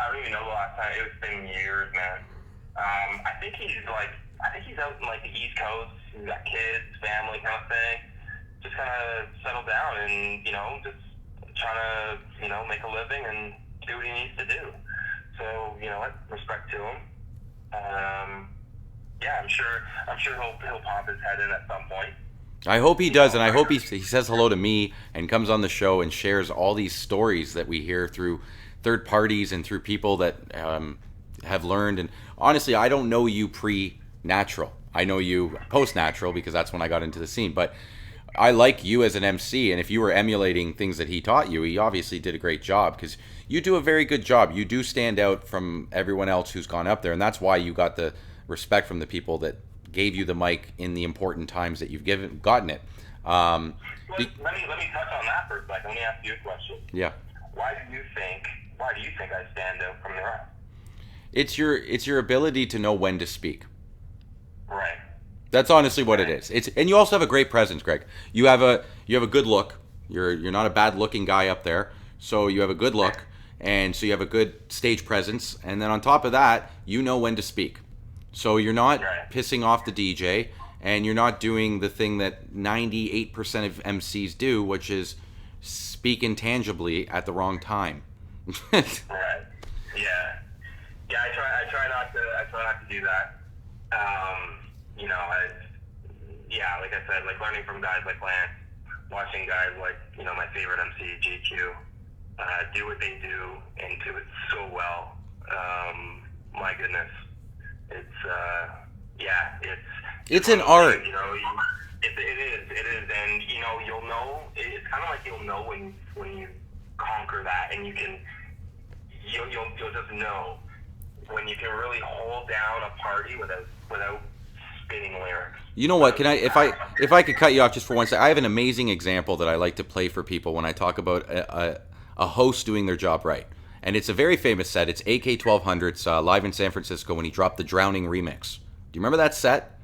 don't even know the last time. It's been years, man. I think he's out in like the East Coast. He's got kids, family, kind of thing. Just kind of settled down and, you know, just trying to, you know, make a living and do what he needs to do. So, you know what, respect to him. Yeah, I'm sure he'll pop his head in at some point. I hope he does, and I hope he says hello to me and comes on the show and shares all these stories that we hear through third parties and through people that have learned. And honestly, I don't know you pre-natural. I know you post-natural because that's when I got into the scene. But I like you as an MC, and if you were emulating things that he taught you, he obviously did a great job because you do a very good job. You do stand out from everyone else who's gone up there, and that's why you got the respect from the people that gave you the mic in the important times that you've gotten it. Let me touch on that for a second. Let me ask you a question. Yeah. Why do you think I stand out from the rest? It's your ability to know when to speak. Right. That's honestly what it is. And you also have a great presence, Greg. You have a good look. You're not a bad looking guy up there. So you have a good look, and so you have a good stage presence, and then on top of that, you know when to speak. So you're not pissing off the DJ, and you're not doing the thing that 98% of MCs do, which is speak intangibly at the wrong time. Right. Yeah. Yeah. I try not to do that. You know, like I said, like learning from guys like Lance, watching guys like, you know, my favorite MC, GQ, do what they do and do it so well. My goodness. It's an art. You know, it is, and you know, you'll know. It's kind of like you'll know when you conquer that, and you'll just know when you can really hold down a party without spinning lyrics. You know what? Can I, if I could cut you off just for one second? I have an amazing example that I like to play for people when I talk about a host doing their job right, and it's a very famous set. It's AK-1200's live in San Francisco when he dropped the Drowning remix. Do you remember that set?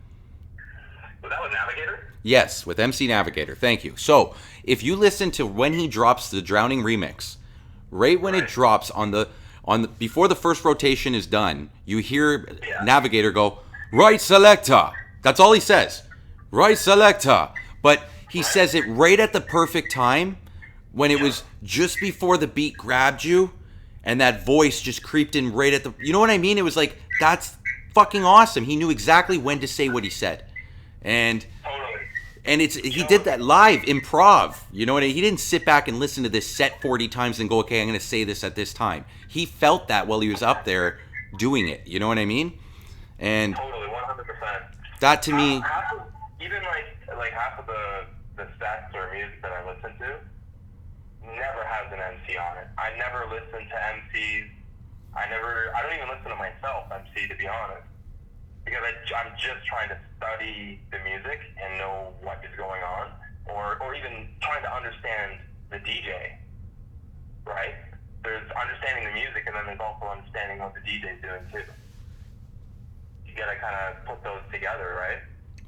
Was that with Navigator? Yes, with MC Navigator. Thank you. So if you listen to when he drops the Drowning remix, right when it drops on the before the first rotation is done, you hear Navigator go, "Right selector." That's all he says. "Right selector." But he says it right at the perfect time when it was just before the beat grabbed you and that voice just creeped in right at the, you know what I mean? It was like, that's fucking awesome. He knew exactly when to say what he said. And he did that live, improv. You know what I mean? He didn't sit back and listen to this set 40 times and go, okay, I'm going to say this at this time. He felt that while he was up there doing it. You know what I mean? And totally, 100%. That to me, even like half of the sets or music that I listen to never has an MC on it. I never listen to MCs. I don't even listen to myself MC, to be honest, because I'm just trying to study the music and know what is going on, or even trying to understand the DJ, right? There's understanding the music, and then there's also understanding what the DJ's doing too. You gotta kind of put those together, right?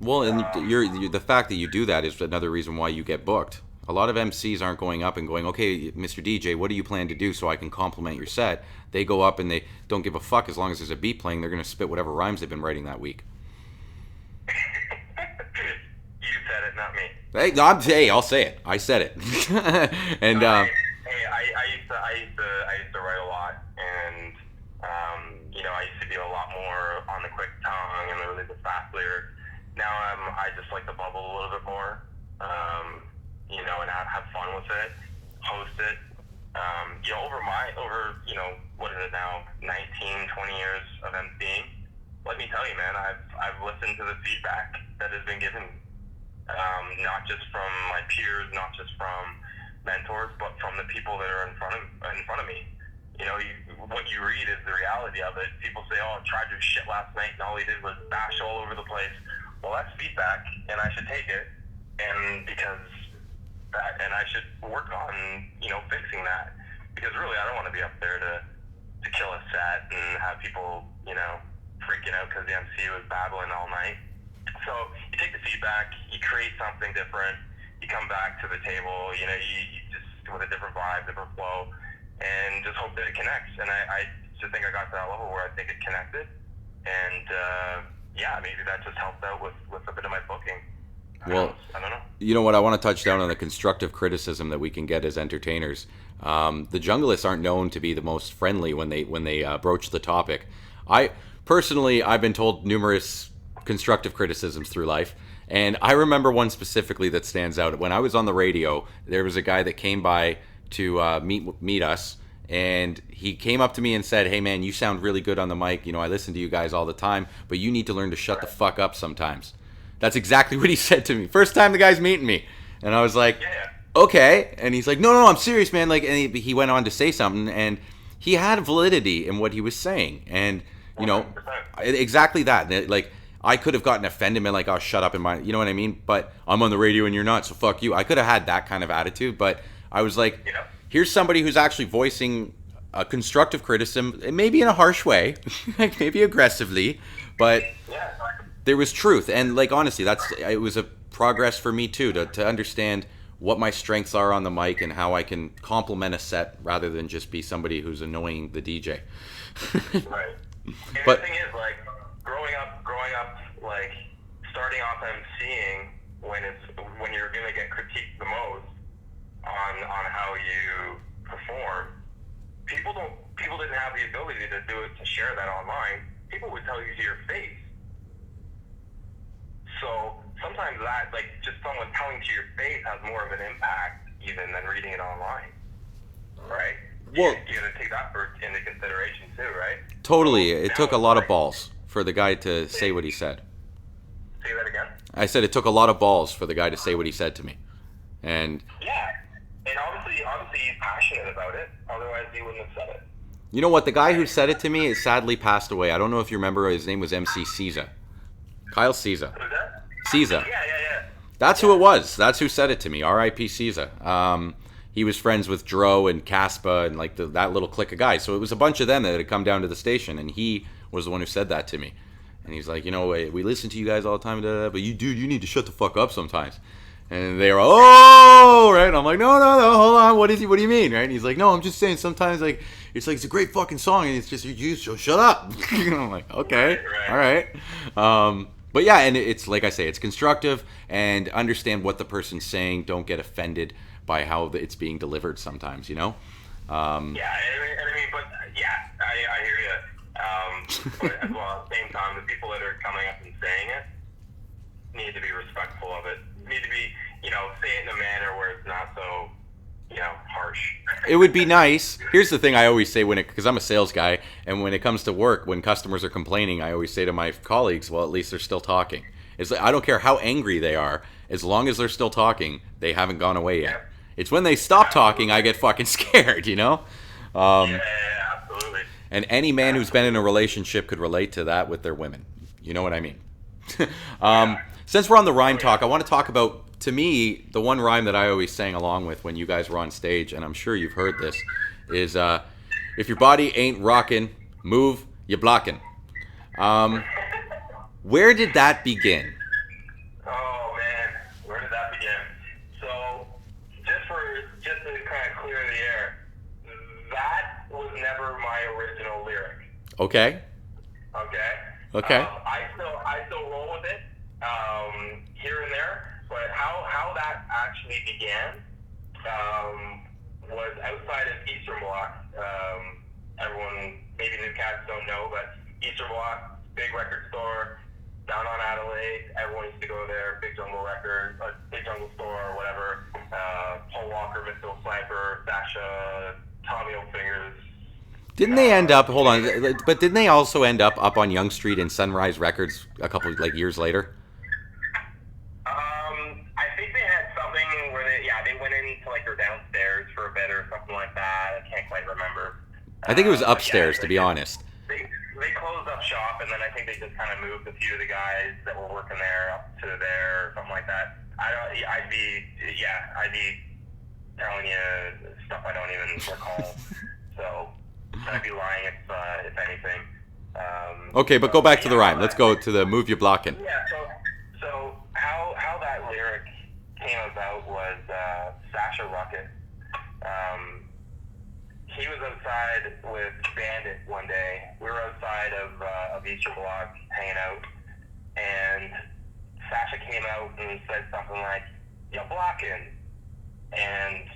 Well, and the fact that you do that is another reason why you get booked. A lot of MCs aren't going up and going, okay, Mr. DJ, what do you plan to do so I can complement your set? They go up and they don't give a fuck as long as there's a beat playing. They're going to spit whatever rhymes they've been writing that week. You said it, not me. Hey, I'll say it. I said it. And I used to write a lot, and I used to be a lot more on the quick tongue and really the fast lyrics. Now I just like to bubble a little bit more, and have fun with it, host it. Over what is it now, 19, 20 years of MCing, let me tell you, man, I've listened to the feedback that has been given, not just from my peers, not just from mentors, but from the people that are in front of me. What you read is the reality of it. People say, "Oh, Traj did shit last night, and all he did was bash all over the place." Well, that's feedback, and I should take it, and I should work on fixing that, because really I don't want to be up there to kill a set and have people freaking out because the MC was babbling all night. So you take the feedback, you create something different, you come back to the table, you just with a different vibe, different flow, and just hope that it connects. And I just think I got to that level where I think it connected, and maybe that just helped out with a bit of my booking. Well, I don't know. You know what? I want to touch down on the constructive criticism that we can get as entertainers. The junglists aren't known to be the most friendly when they broach the topic. I've been told numerous constructive criticisms through life, and I remember one specifically that stands out. When I was on the radio, there was a guy that came by to meet us, and he came up to me and said, "Hey man, you sound really good on the mic. I listen to you guys all the time, but you need to learn to shut the fuck up sometimes." That's exactly what he said to me. First time the guy's meeting me. And I was like, okay. And he's like, no, I'm serious, man. Like, and he went on to say something, and he had validity in what he was saying. And, exactly that. Like, I could have gotten offended and been like, oh, shut up, you know what I mean? But I'm on the radio and you're not, so fuck you. I could have had that kind of attitude, but I was like, here's somebody who's actually voicing a constructive criticism, maybe in a harsh way, like maybe aggressively, but there was truth. And like, honestly, it was a progress for me too, to understand what my strengths are on the mic and how I can complement a set rather than just be somebody who's annoying the DJ. Right. And the thing is, like, growing up, like, starting off MCing when you're gonna get critiqued the most on how you perform, people didn't have the ability to share that online. People would tell you to your face. So sometimes that, like, just someone telling to your face has more of an impact even than reading it online, right? Well, you got to take that into consideration too, right? Totally. It took a lot of balls for the guy to say what he said. Say that again? I said it took a lot of balls for the guy to say what he said to me. And obviously he's passionate about it. Otherwise he wouldn't have said it. You know what? The guy who said it to me is sadly passed away. I don't know if you remember. His name was MC Caesar. Kyle Caesar. Who's that? Caesar. Yeah. That's who it was. That's who said it to me. R.I.P. Caesar. He was friends with Dro and Caspa and like that little clique of guys. So it was a bunch of them that had come down to the station, and he was the one who said that to me. And he's like, we listen to you guys all the time, but you need to shut the fuck up sometimes. And they were, oh, right. And I'm like, no, hold on. What do you mean, right? And he's like, no, I'm just saying sometimes like it's a great fucking song, and it's just you shut up. And I'm like, okay, all right. But yeah, and it's like I say, it's constructive, and understand what the person's saying. Don't get offended by how it's being delivered sometimes, Yeah, I mean, but yeah, I hear you. But as well, at the same time, the people that are coming up and saying it need to be respectful of it. Need to be, say it in a manner where it's not so, harsh. It would be nice. Here's the thing I always say because I'm a sales guy, and when it comes to work, when customers are complaining, I always say to my colleagues, well, at least they're still talking. I don't care how angry they are, as long as they're still talking, they haven't gone away yet. It's when they stop talking I get fucking scared, Yeah, absolutely. And any man who's been in a relationship could relate to that with their women. You know what I mean? Since we're on the rhyme talk, I want to talk about, to me, the one rhyme that I always sang along with when you guys were on stage, and I'm sure you've heard this, is if your body ain't rockin', move, you blockin'. Where did that begin? Oh man, where did that begin? So, just to kind of clear the air, that was never my original lyric. Okay. Okay. I still roll with it here and there, but how that actually began was outside of Eastern Bloc. Everyone, maybe new cats don't know, but Eastern Bloc, big record store down on Adelaide. Everyone used to go there. Big Jungle Record, Big Jungle Store, or whatever. Paul Walker, Missile Sniper, Sasha, Tommy O'Fingers. Didn't they end up? Hold on, but didn't they also end up on Yonge Street in Sunrise Records a couple years later? I think they had something where they went into their downstairs for a bit or something like that. I can't quite remember. I think it was upstairs, to be honest. They closed up shop, and then I think they just kind of moved a few of the guys that were working there up to there or something like that. I'd be telling you stuff I don't even recall. So I'd be lying if anything. Okay, but go back to the rhyme. Let's go to the move you blocking. Yeah. So how that lyric came about was Sasha Ruckett. He was outside with Bandit one day. We were outside of Eastern Bloc hanging out, and Sasha came out and said something like, "You're blocking," and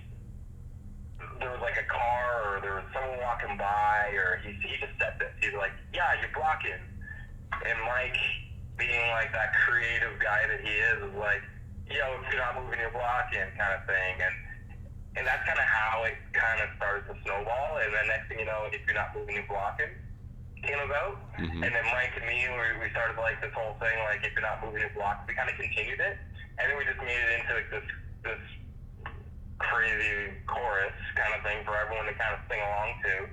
there was a car or there was someone walking by, or he just said this. He was like, "Yeah, you're blocking," and Mike, being that creative guy that he is, was like, "Yo, if you're not moving, you're blocking," kind of thing, and that's kind of how it kind of started to snowball. And then next thing you know, if you're not moving, you're blocking came about. Mm-hmm. And then Mike and me, we started this whole thing, if you're not moving, you're blocking. We kind of continued it, and then we just made it into this crazy chorus kind of thing for everyone to kind of sing along to.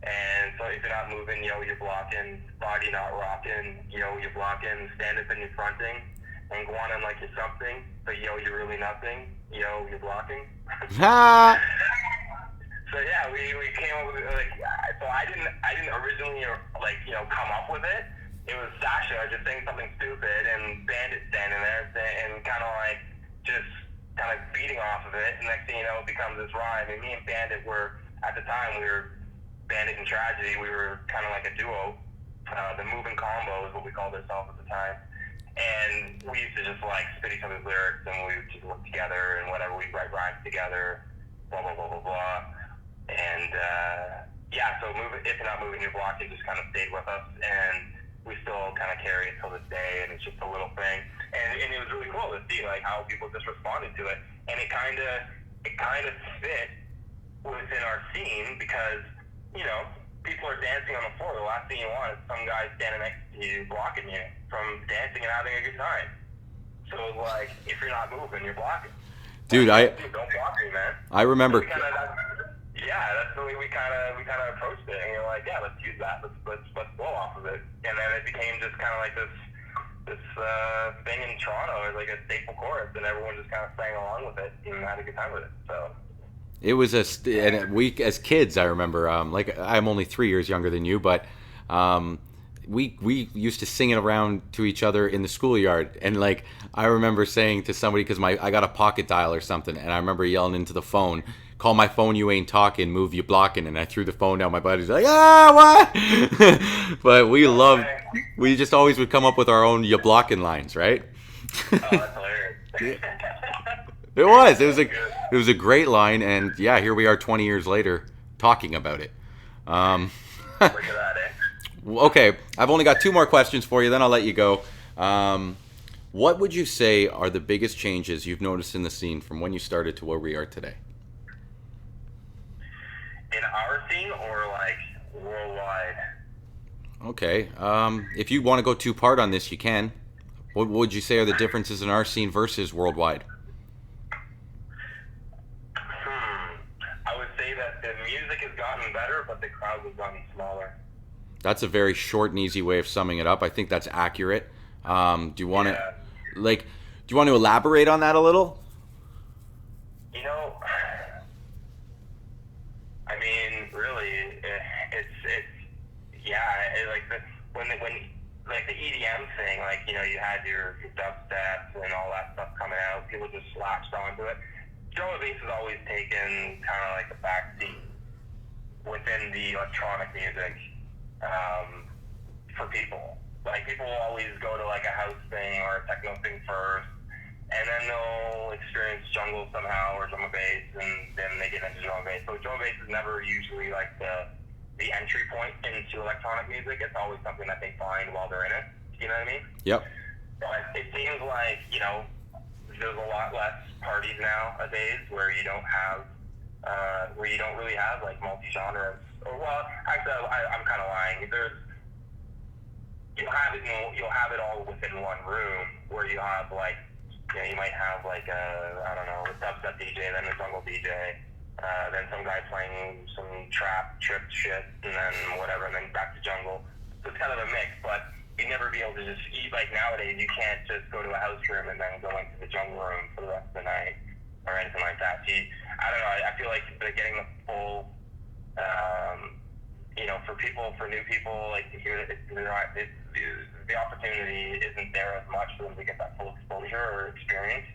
And so if you're not moving, yo, you're blocking. Body not rocking, yo, you're blocking. Stand up and you're fronting. And go on like you're something, but yo, you're really nothing. Yo, you're blocking. So yeah, we came up with so I didn't originally come up with it. It was Sasha just saying something stupid, and Bandit standing there and kind of just kind of beating off of it. And next thing you know, it becomes this rhyme. And me and Bandit were, at the time, we were Bandit and Tragedy. We were kind of like a duo. The Moving Combo is what we called ourselves at the time. And we used to just spit each other's lyrics, and we would just work together and whatever. We'd write rhymes together, blah, blah, blah, blah, blah. And so if you're not moving, you're blocking just kind of stayed with us. And we still kind of carry it till this day, and it's just a little thing. And it was really cool to see how people just responded to it. And it kind of fit within our scene because, people are dancing on the floor. The last thing you want is some guy standing next to you blocking you from dancing and having a good time. So if you're not moving, you're blocking. Dude, don't block me, man. I remember. So that's the way we kind of approached it. And you're like, yeah, let's use that. Let's blow off of it. And then it became just kind of this thing in Toronto is like a staple chorus, and everyone just kind of sang along with it and had a good time with it. So It was and we as kids, I remember, like I'm only 3 years younger than you, but um, we used to sing it around to each other in the schoolyard, and like I remember saying to somebody because my I got a pocket dial or something, and I remember yelling into the phone, "Call my phone, you ain't talking, move you blocking," and I threw the phone down. My buddy's like, "Ah, what?" But we loved, okay. we just always would come up with our own you blocking lines, right? Oh, that's hilarious. It was. It was That's a. good. It was a great line, and yeah, here we are 20 years later talking about it. Um, Look at that, eh? okay, I've only got two more questions for you, then I'll let you go. What would you say are the biggest changes you've noticed in the scene from when you started to where we are today? In our scene or like worldwide? Okay, if you want to go two part on this, you can. What would you say are the differences in our scene versus worldwide? I would say that the music has gotten better, but the crowds have gotten smaller. That's a very short and easy way of summing it up. I think that's accurate. Do you want to, Yeah. like, do you want to elaborate on that a little? You know, I mean, really, it's yeah, like when like the EDM thing, like you had your dubstep and all that stuff coming out, people just latched onto it. Drum and bass has always taken kind of like a back seat within the electronic music for people. Like people will always go to like a house thing or a techno thing first, and then they'll experience jungle somehow or drum and bass, and then they get into drum and bass. So drum and bass is never usually like the entry point into electronic music. It's always something that they find while they're in it. You know what I mean? Yep. But it seems like there's a lot less parties nowadays where you don't have where you don't really have like multi-genres. Or well, actually, I'm kind of lying. You'll have it all within one room where you have like you might have like I don't know, a dubstep DJ, then a jungle DJ, then some guy playing some trip shit, and then whatever, and then back to jungle. So it's kind of a mix, but you'd never be able to just eat like nowadays. You can't just go to a house room and then go into the jungle room for the rest of the night or anything like that. See, I don't know. I feel like they're getting the full, for new people, like to hear it, the opportunity isn't there as much for them to get that full exposure or experience.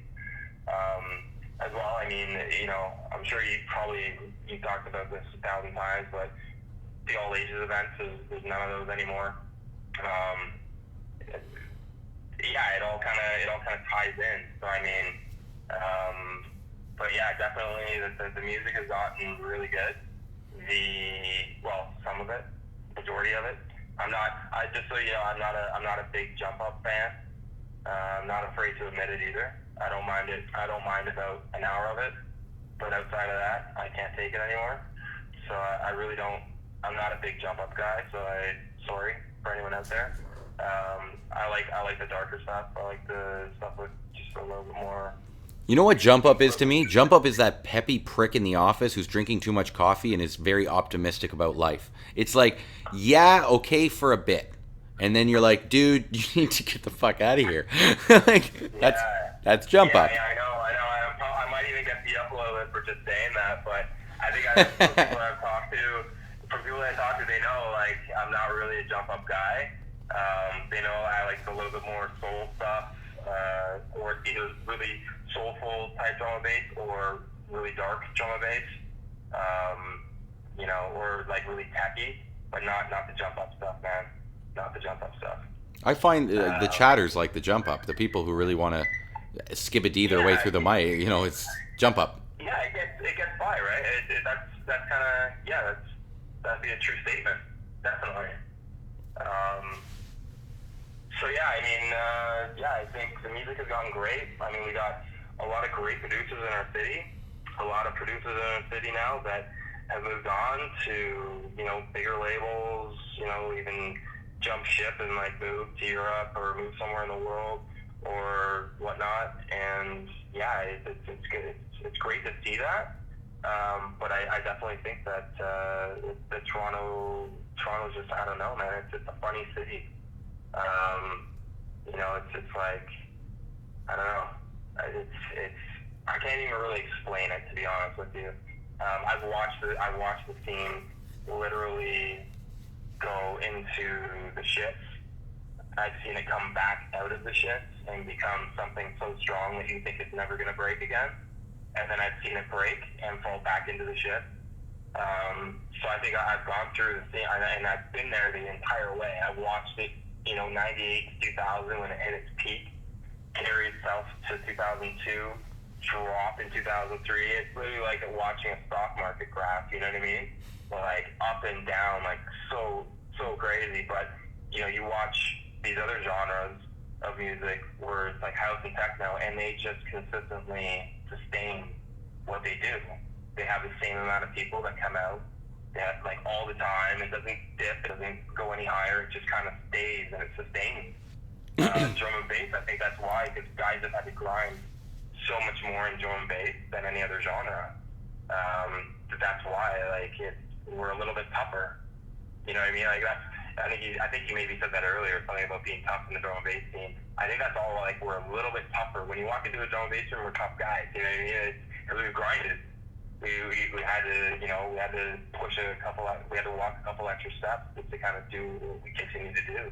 As well, I mean, I'm sure you talked about this 1,000 times, but the all ages events, there's none of those anymore. Yeah, it all kind of ties in. So I mean, but yeah, definitely the music has gotten really good. Some of it, majority of it. I'm not. I just so you know, I'm not a big jump up fan. I'm not afraid to admit it either. I don't mind it. I don't mind about an hour of it, but outside of that, I can't take it anymore. So I really don't. I'm not a big jump up guy. So sorry for anyone out there. I like the darker stuff. I like the stuff with just a little bit more. You know what jump up is to me? Jump up is that peppy prick in the office who's drinking too much coffee and is very optimistic about life. It's like, yeah, okay for a bit. And then you're like, dude, you need to get the fuck out of here. Like that's jump up. Yeah, I know. I might even get beat up a little bit for just saying that, but I think from people that I've talked to, they know like I'm not really a jump up guy. They know I like a little bit more soul stuff, or either really soulful type drum and bass or really dark drum and bass, or like really tacky, but not the jump up stuff, man. Not the jump up stuff. I find the chatters like the jump up. The people who really want to skip a D their way through the mic, it's jump up. Yeah, it gets by, right? That's kind of that'd be a true statement, definitely. So yeah, I mean, I think the music has gotten great. I mean, we got a lot of great producers in our city. A lot of producers in our city now that have moved on to bigger labels. Even jump ship and like move to Europe or move somewhere in the world or whatnot. And yeah, it's good. It's great to see that. But I definitely think that Toronto's just, I don't know, man. It's a funny city. You know, it's like, I don't know. It's I can't even really explain it, to be honest with you. I've watched the team literally go into the shits. I've seen it come back out of the shits and become something so strong that you think it's never going to break again. And then I've seen it break and fall back into the shit. So I think I've gone through the thing, and I've been there the entire way. I watched it, 98 to 2000 when it hit its peak, carry itself to 2002, drop in 2003. It's literally like watching a stock market graph, you know what I mean? Like up and down, like so crazy. But, you watch these other genres of music where it's like house and techno, and they just consistently sustain what they do. They have the same amount of people that come out. They have like all the time. It doesn't dip. It doesn't go any higher. It just kind of stays and it sustains. Drum and bass, I think that's why, because guys have had to grind so much more in drum and bass than any other genre. That's why, like, we're a little bit tougher. You know what I mean? Like that's. I think you maybe said that earlier, something about being tough in the drum and bass scene. I think that's all. Like, we're a little bit tougher. When you walk into a drum and bass room, we're tough guys. You know what I mean? Because we've grinded. We had to, we had to push we had to walk a couple extra steps just to kind of do what we continue to do.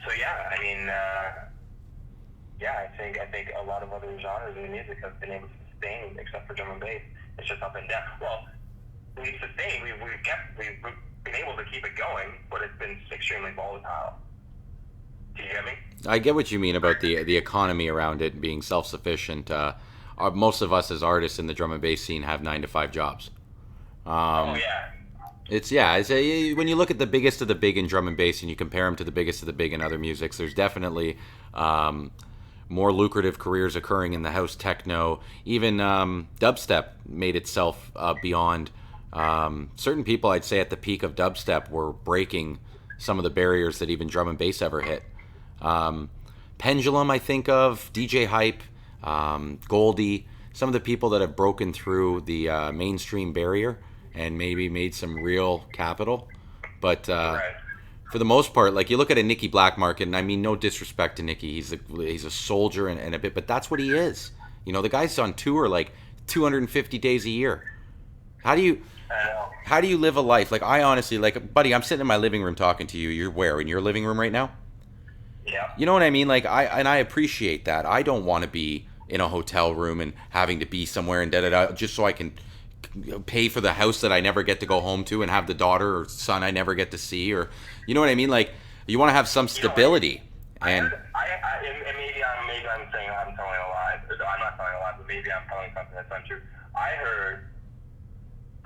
So yeah, I mean, I think a lot of other genres in music have been able to sustain, except for drum and bass. It's just up and down. Well, we've sustained. We've been able to keep it going, but it's been extremely volatile. Do you get me? I get what you mean about the economy around it being self-sufficient. Most of us as artists in the drum and bass scene have 9 to 5 jobs. Oh yeah. When you look at the biggest of the big in drum and bass and you compare them to the biggest of the big in other musics, there's definitely more lucrative careers occurring in the house techno. Even dubstep made itself beyond certain people. I'd say at the peak of dubstep were breaking some of the barriers that even drum and bass ever hit. Pendulum, I think of DJ Hype, Goldie, some of the people that have broken through the mainstream barrier and maybe made some real capital. But Right. for the most part, like you look at a Nicky Blackmarket, and I mean no disrespect to Nicky, he's a soldier and a bit, but that's what he is. The guy's on tour like 250 days a year. How do you I know. how do you live a life? Like I honestly, like buddy, I'm sitting in my living room talking to you. You're where? In your living room right now? Yeah. You know what I mean? Like I appreciate that. I don't want to be in a hotel room and having to be somewhere and just so I can pay for the house that I never get to go home to and have the daughter or son I never get to see, or you know what I mean? Like you want to have some stability. And And maybe I'm saying I'm telling a lie. I'm not telling a lie, but maybe I'm telling something that's untrue. I heard,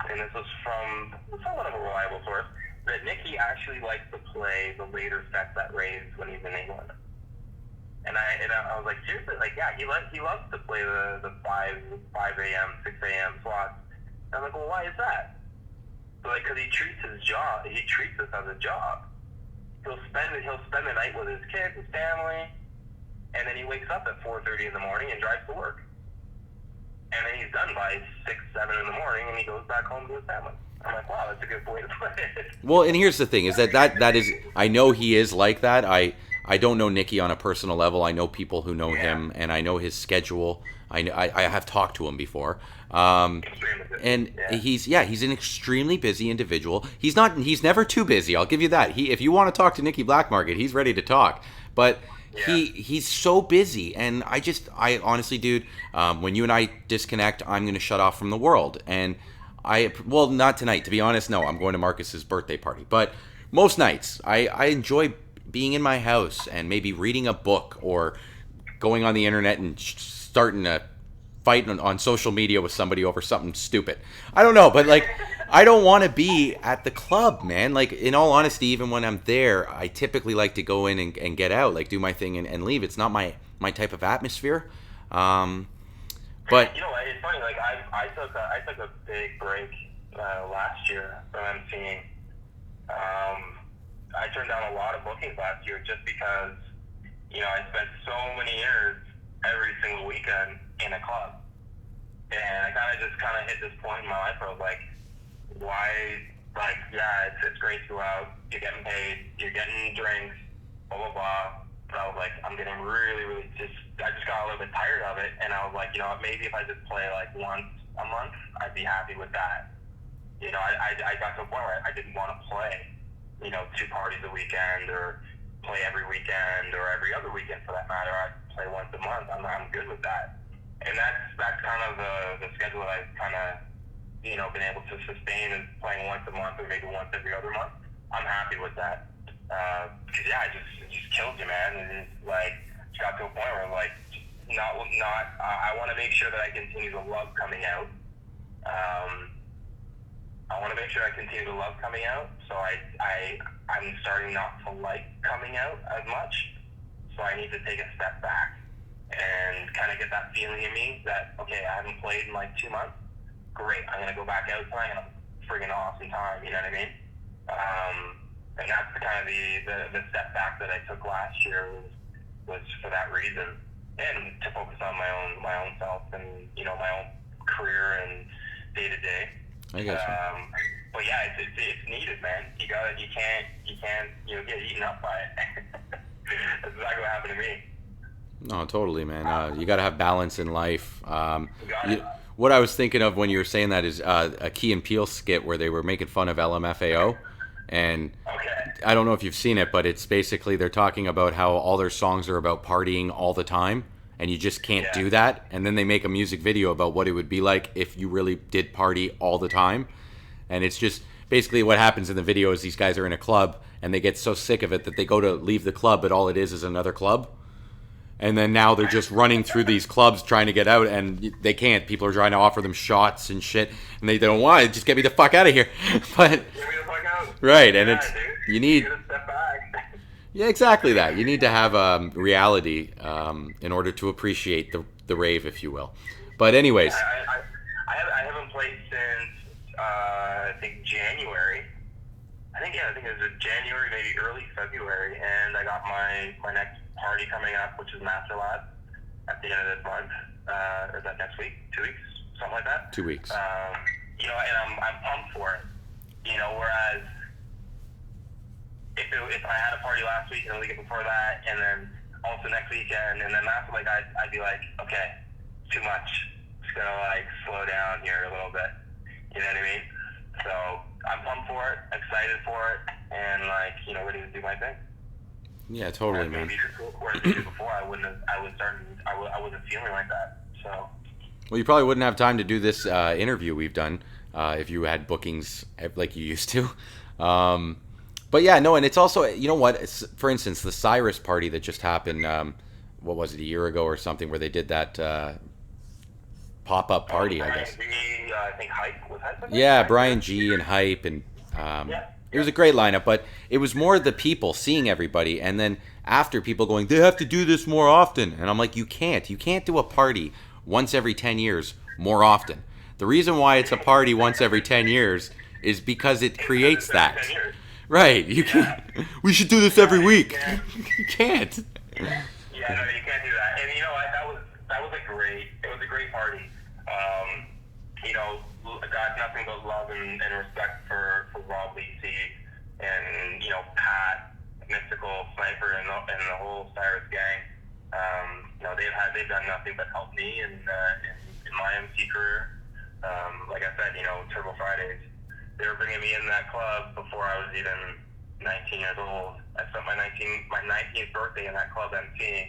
and this was from somewhat of a reliable source, that Nicky actually likes to play the later sets at raves when he's in England. And I was like, seriously, like yeah, he loves to play the 5 a.m. 6 a.m. slots. And I'm like, well, why is that? So like, because he treats this as a job. He'll spend the night with his kids, his family, and then he wakes up at 4:30 in the morning and drives to work. And then he's done by 6, 7 in the morning, and he goes back home to his family. I'm like, wow, that's a good way to play it. well, and here's the thing: is that is I know he is like that. I don't know Nicky on a personal level. I know people who know him, and I know his schedule. I have talked to him before. And he's an extremely busy individual. He's never too busy. I'll give you that. If you want to talk to Nicky Blackmarket, he's ready to talk. But he's so busy, and I honestly, dude, when you and I disconnect, I'm going to shut off from the world. And not tonight, to be honest. No, I'm going to Marcus's birthday party. But most nights, I enjoy being in my house and maybe reading a book or going on the internet and starting a fight on social media with somebody over something stupid. I don't know, but like I don't want to be at the club, man. Like in all honesty, even when I'm there, I typically like to go in and get out, like do my thing and leave. It's not my type of atmosphere. But you know what? It's funny. Like I took a big break last year from emceeing. I turned down a lot of bookings last year just because I spent so many years every single weekend in a club, and I kind of hit this point in my life where I was like, why? Like, yeah, it's great to go out. You're getting paid. You're getting drinks. blah blah blah. But I was like, I'm getting really I just got a little bit tired of it, and I was like, you know what, maybe if I just play like once a month, I'd be happy with that. You know, I got to a point where I didn't want to play, you know, 2 parties a weekend or play every weekend or every other weekend for that matter. I'd play once a month. I'm good with that. And that's kind of the schedule that I've kind of, you know, been able to sustain, is playing once a month or maybe once every other month. I'm happy with that. Cause yeah, it just kills you, man. It's like, it got to a point where like, I want to make sure that I continue to love coming out. I want to make sure I continue to love coming out. So I'm starting not to like coming out as much. So I need to take a step back and kind of get that feeling in me that, okay, I haven't played in like 2 months. Great, I'm going to go back out tonight and I'm friggin' awesome time, you know what I mean? And that's kind of the step back that I took last year was for that reason. And to focus on my own self and, you know, my own career and day to day. I guess. But yeah, it's needed, man. You can't, you know, get eaten up by it. That's exactly what happened to me. No, totally, man. You got to have balance in life. Got it. What I was thinking of when you were saying that is a Key and Peele skit where they were making fun of LMFAO. And Okay. I don't know if you've seen it, but it's basically they're talking about how all their songs are about partying all the time. And you just can't do that. And then they make a music video about what it would be like if you really did party all the time. And it's just basically what happens in the video is these guys are in a club and they get so sick of it that they go to leave the club, but all it is another club. And then now they're just running through these clubs trying to get out, and they can't. People are trying to offer them shots and shit, and they don't want it. Just get me the fuck out of here. But Get me the fuck out. right, and Yeah, it's dude. you need You gotta step back. yeah, exactly that. You need to have reality in order to appreciate the rave, if you will. But anyways, I haven't played since I think January. I think it was January, maybe early February, and I got my next party coming up, which is Master Lab at the end of this month. Or is that next week? 2 weeks? Something like that? 2 weeks. You know, and I'm pumped for it. You know, whereas if I had a party last week and the week before that, and then also next weekend, and then that's like I'd be like, okay, too much. Just gonna like slow down here a little bit. You know what I mean? So I'm pumped for it, excited for it, and like, you know, ready to do my thing. Yeah, totally, man. Whereas before I wasn't feeling like that. So. Well, you probably wouldn't have time to do this interview we've done if you had bookings like you used to. But yeah, no, and it's also, you know what? For instance, the Cyrus party that just happened, what was it, a year ago or something, where they did that pop-up party, I guess. I think Hype was Hype. Yeah, Brian G and Hype, and it was a great lineup, but it was more the people seeing everybody, and then after people going, they have to do this more often, and I'm like, you can't do a party once every 10 years more often. The reason why it's a party once every 10 years is because it creates that. Right, you can't. We should do this every week. You can't. Yeah, no, you can't do that. And you know what? That was a great party. You know, I got nothing but love and respect for Rob Lacey and, you know, Pat, Mystical, Sniper, and the whole Cyrus gang. You know, they've done nothing but help me in my MC career. Like I said, you know, Turbo Fridays, they were bringing me in that club before I was even 19 years old. I spent my 19th birthday in that club MCing.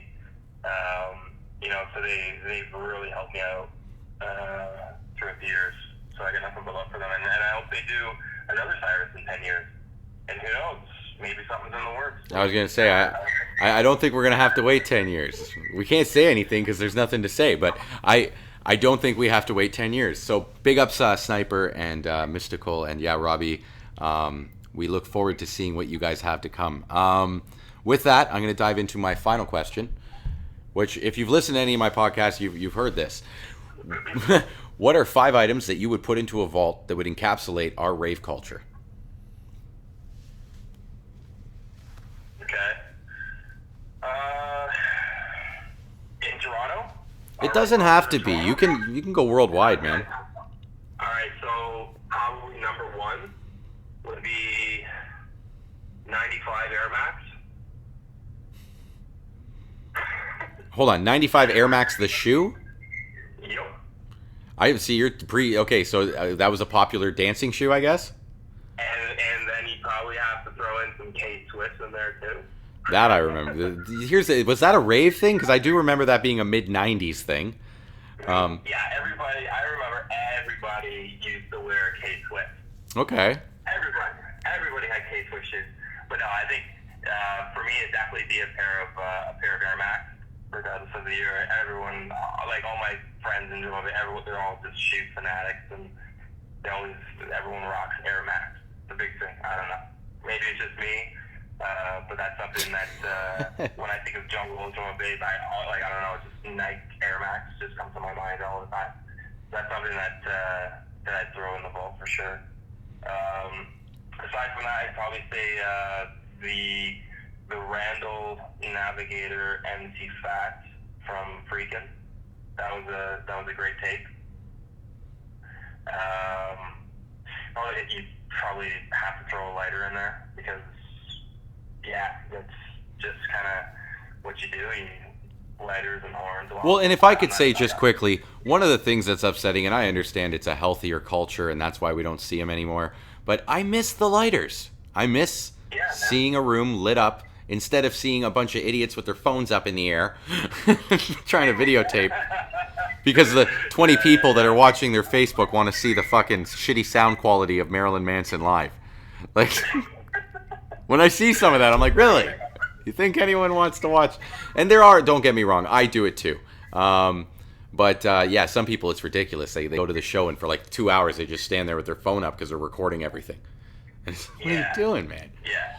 You know, so they've really helped me out throughout the years. So I got nothing but love for them. And I hope they do another Cyrus in 10 years. And who knows? Maybe something's in the works. I was going to say, I don't think we're going to have to wait 10 years. We can't say anything because there's nothing to say, but I don't think we have to wait 10 years. So big ups, Sniper and Mystical, and yeah, Robbie. We look forward to seeing what you guys have to come. With that, I'm going to dive into my final question, which if you've listened to any of my podcasts, you've heard this. What are 5 items that you would put into a vault that would encapsulate our rave culture? Okay. In Toronto? It doesn't have to be. You can go worldwide, man. Alright, so probably number 1 would be 95 Air Max. Hold on, 95 Air Max the shoe? Yep. I see you're okay, so that was a popular dancing shoe, I guess? And then you probably have to throw in some K-Swiss in there too. That I remember. Was that a rave thing? Because I do remember that being a mid-90s thing. Yeah, I remember everybody used to wear K-Swiss. Okay. Everybody had K-Swiss shoes. But no, I think for me it'd definitely be a pair of Air Max, regardless of the year. Everyone, like all my friends and everyone, they're all just shoe fanatics, and everyone rocks Air Max. It's a big thing. I don't know. Maybe it's just me, but that's something that when I think of jungle and drum and bass, I don't know, it's just Nike Air Max just comes to my mind all the time. That's something that I'd throw in the vault for sure. Aside from that, I'd probably say the Randall Navigator MC Fat from Freakin'. That was a great tape. You'd probably have to throw a lighter in there because, yeah, that's just kind of what you do. Lighters and horns. Well, and if I could say just quickly, one of the things that's upsetting, and I understand it's a healthier culture, and that's why we don't see them anymore, but I miss the lighters. I miss seeing a room lit up instead of seeing a bunch of idiots with their phones up in the air trying to videotape. Because the 20 people that are watching their Facebook want to see the fucking shitty sound quality of Marilyn Manson live. Like, when I see some of that, I'm like, really? You think anyone wants to watch? And there are, don't get me wrong, I do it too. But yeah, some people, it's ridiculous. They go to the show and for like 2 hours they just stand there with their phone up because they're recording everything. What are you doing, man? Yeah.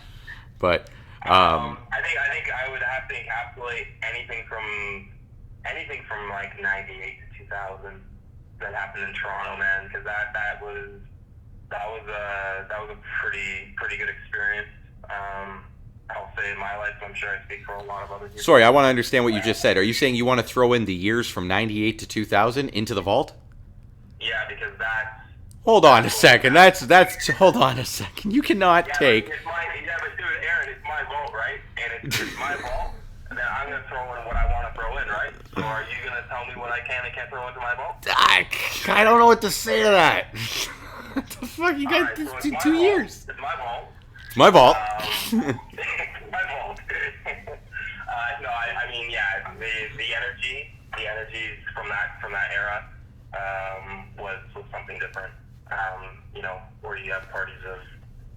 But I think I would have to encapsulate anything from like '98 to 2000 that happened in Toronto, man, because that was a pretty good experience. I'll say in my life, I'm sure I speak for a lot of other people. Sorry, I want to understand what you just said. Are you saying you want to throw in the years from 98 to 2000 into the vault? Yeah, because that's... Hold on a second. Hold on a second. You cannot take... But dude, Aaron, it's my vault, right? And it's my vault, and then I'm going to throw in what I want to throw in, right? So are you going to tell me what I can and can't throw into my vault? I don't know what to say to that. What the fuck? You got two years. It's my vault. It's my vault. My fault. No, I mean, yeah, the energy from that era was something different. Where you have parties of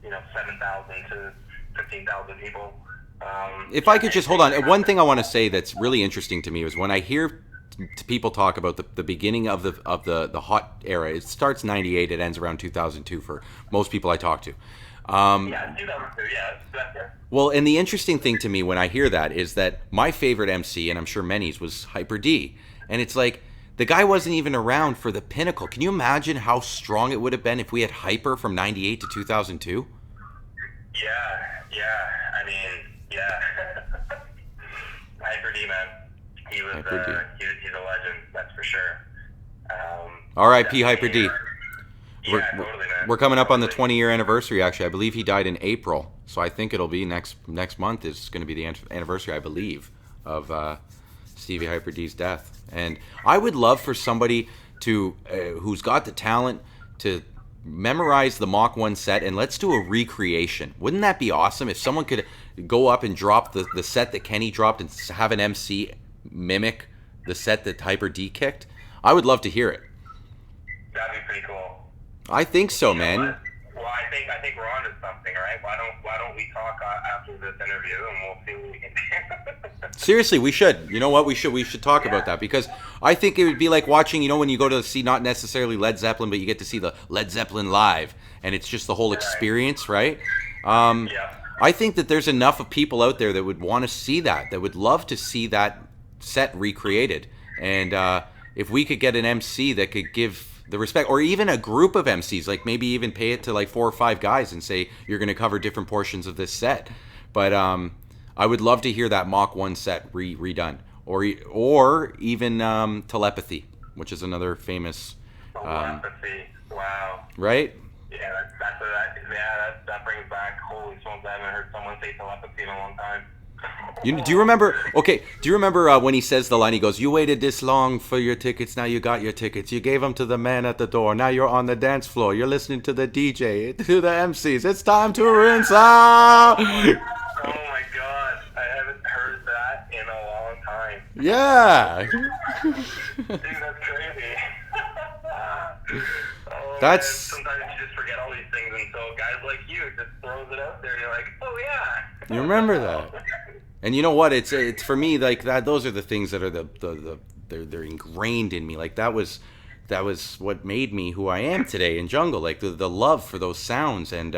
7,000 to 15,000 people. If I could just hold on, one thing I want to say that's really interesting to me is when I hear people talk about the beginning of the hot era. It starts 98, it ends around 2002 for most people I talk to. Yeah, 2002, yeah, that's there. Well, and the interesting thing to me when I hear that is that my favorite MC, and I'm sure many's, was Hyper D. And it's like, the guy wasn't even around for the pinnacle. Can you imagine how strong it would have been if we had Hyper from 98 to 2002? Yeah, I mean, yeah. Hyper D, man. He's a legend, that's for sure. R.I.P. Hyper D. Yeah, totally, man. We're coming up on the 20-year anniversary, actually. I believe he died in April. So I think it'll be next month is going to be the anniversary, I believe, of Stevie Hyper D's death. And I would love for somebody to who's got the talent to memorize the Mach 1 set, and let's do a recreation. Wouldn't that be awesome if someone could go up and drop the set that Kenny dropped and have an MC mimic the set that Hyper D kicked? I would love to hear it. That'd be pretty cool. I think so, man. Well, I think we're onto something, right? Why don't we talk after this interview and we'll see what we can do. Seriously, we should. You know what? We should talk about that, because I think it would be like watching, when you go to see not necessarily Led Zeppelin, but you get to see the Led Zeppelin live, and it's just the whole experience, right? Yeah. I think that there's enough of people out there that would want to see that would love to see that set recreated. And if we could get an MC that could give the respect, or even a group of MCs, like maybe even pay it to like 4 or 5 guys and say, you're going to cover different portions of this set. But I would love to hear that Mach 1 set redone, or even Telepathy, which is another famous... Telepathy, wow. Right? Yeah, that brings back, holy smokes, I haven't heard someone say Telepathy in a long time. Do you remember? Okay, do you remember when he says the line? He goes, "You waited this long for your tickets. Now you got your tickets. You gave them to the man at the door. Now you're on the dance floor. You're listening to the DJ, to the MCs. It's time to rinse out." Oh my god, I haven't heard that in a long time. Yeah. Dude, that's crazy. Oh man, That's sometimes you just forget all these things, and so guys like you just throws it out there, and you're like, oh yeah. you remember that. And you know what? It's for me like that. Those are the things that are they're ingrained in me. Like that was what made me who I am today in jungle. Like the love for those sounds. And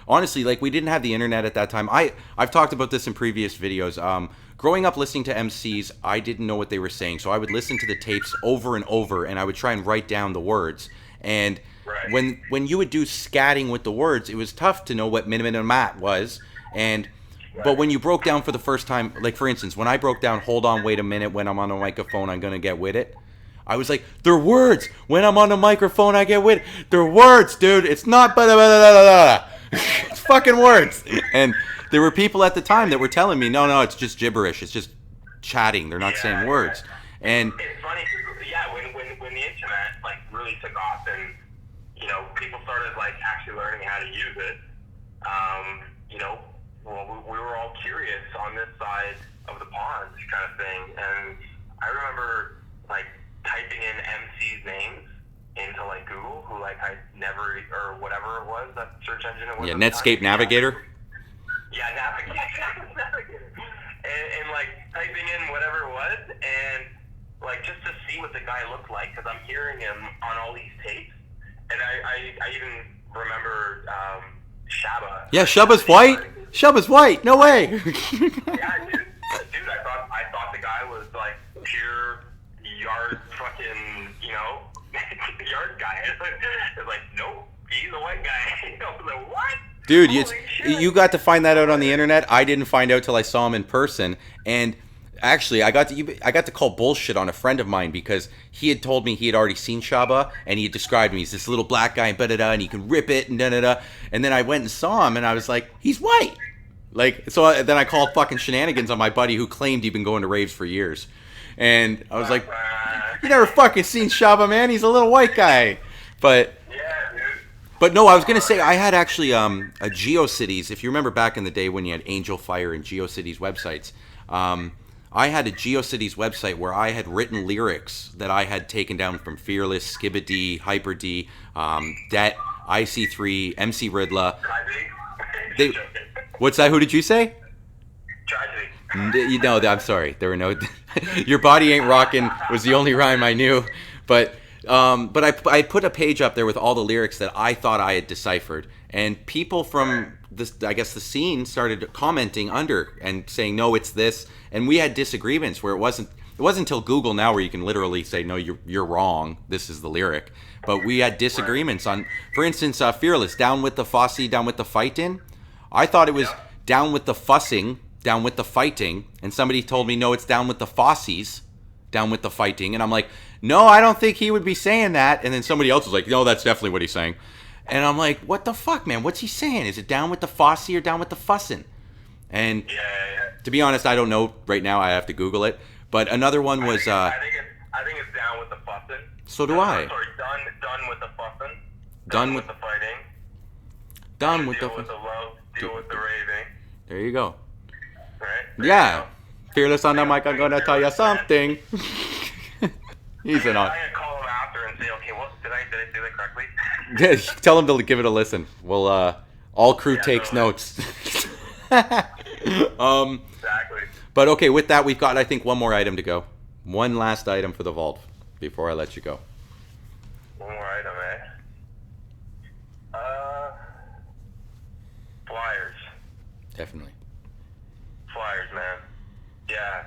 honestly, like we didn't have the internet at that time. I've talked about this in previous videos. Growing up listening to MCs, I didn't know what they were saying, so I would listen to the tapes over and over, and I would try and write down the words. And Right. when you would do scatting with the words, it was tough to know what minimum and mat was. And but when you broke down for the first time, like for instance, when I broke down, hold on, wait a minute, when I'm on a microphone, I'm gonna get with it. I was like, they're words. When I'm on the microphone, I get with it. They're words, dude. It's not blah, blah, blah, blah, blah. It's fucking words. And there were people at the time that were telling me, no, it's just gibberish. It's just chatting. They're not saying words. And It's funny, yeah, when the internet like really took off, and people started like actually learning how to use it. You know, well, we were all curious on this side of the pond kind of thing, and I remember like typing in MC's names into like Google, who like I never or whatever it was, that search engine it was. yeah, at the Netscape time. Navigator. Yeah, Navigator. And like typing in whatever it was, and like just to see what the guy looked like, because I'm hearing him on all these tapes, and I even remember Shabba. Yeah, Shubba's white. Shubba's white. No way. Yeah, dude, I thought the guy was like pure yard fucking, yard guy. It's like, nope, he's a white guy. I was like, what? Dude, Holy shit. you got to find that out on the internet. I didn't find out till I saw him in person. And actually, I got to call bullshit on a friend of mine because he had told me he had already seen Shaba, and he had described me. He's this little black guy, and he can rip it, and da-da-da. And then I went and saw him, and I was like, he's white. Like, so then I called fucking shenanigans on my buddy who claimed he'd been going to raves for years. And I was like, you never fucking seen Shaba, man. He's a little white guy. But Yeah, dude. But no, I was gonna say I had actually a GeoCities. If you remember back in the day when you had Angel Fire and GeoCities websites, I had a GeoCities website where I had written lyrics that I had taken down from Fearless, Skibba D, Hyper D, Det, IC3, MC Ridla. Tragedy. They, what's that? Who did you say? Tragedy. You know, I'm sorry. There were no. Your body ain't rocking was the only rhyme I knew, but I put a page up there with all the lyrics that I thought I had deciphered, and people from this, I guess, the scene started commenting under and saying, no, it's this, and we had disagreements where it wasn't until Google now where you can literally say, no, you're wrong, this is the lyric. But we had disagreements on, for instance, Fearless, down with the Fosse, down with the fighting. I thought it was down with the fussing, down with the fighting, and somebody told me, no, it's down with the Fosses, down with the fighting, and I'm like, no, I don't think he would be saying that. And then somebody else was like, no, that's definitely what he's saying. And I'm like, what the fuck, man? What's he saying? Is it down with the Fosse or down with the fussin'? And to be honest, I don't know right now. I have to Google it. But another one was... I think it's down with the fussin'. So do I. Sorry, done with the fussin'. Done with the fighting. Done with the... Deal with the love. Deal with the raving. There you go. Right? Yeah. Fearless on the mic, I'm going to tell you something. He's an I'm gonna call him after and say, okay, what did I say that correctly? Tell him to give it a listen. We'll all crew takes totally. notes. Exactly. But okay, with that we've got I think one more item to go. One last item for the vault before I let you go. One more item, Flyers. Definitely. Flyers, man. Yeah.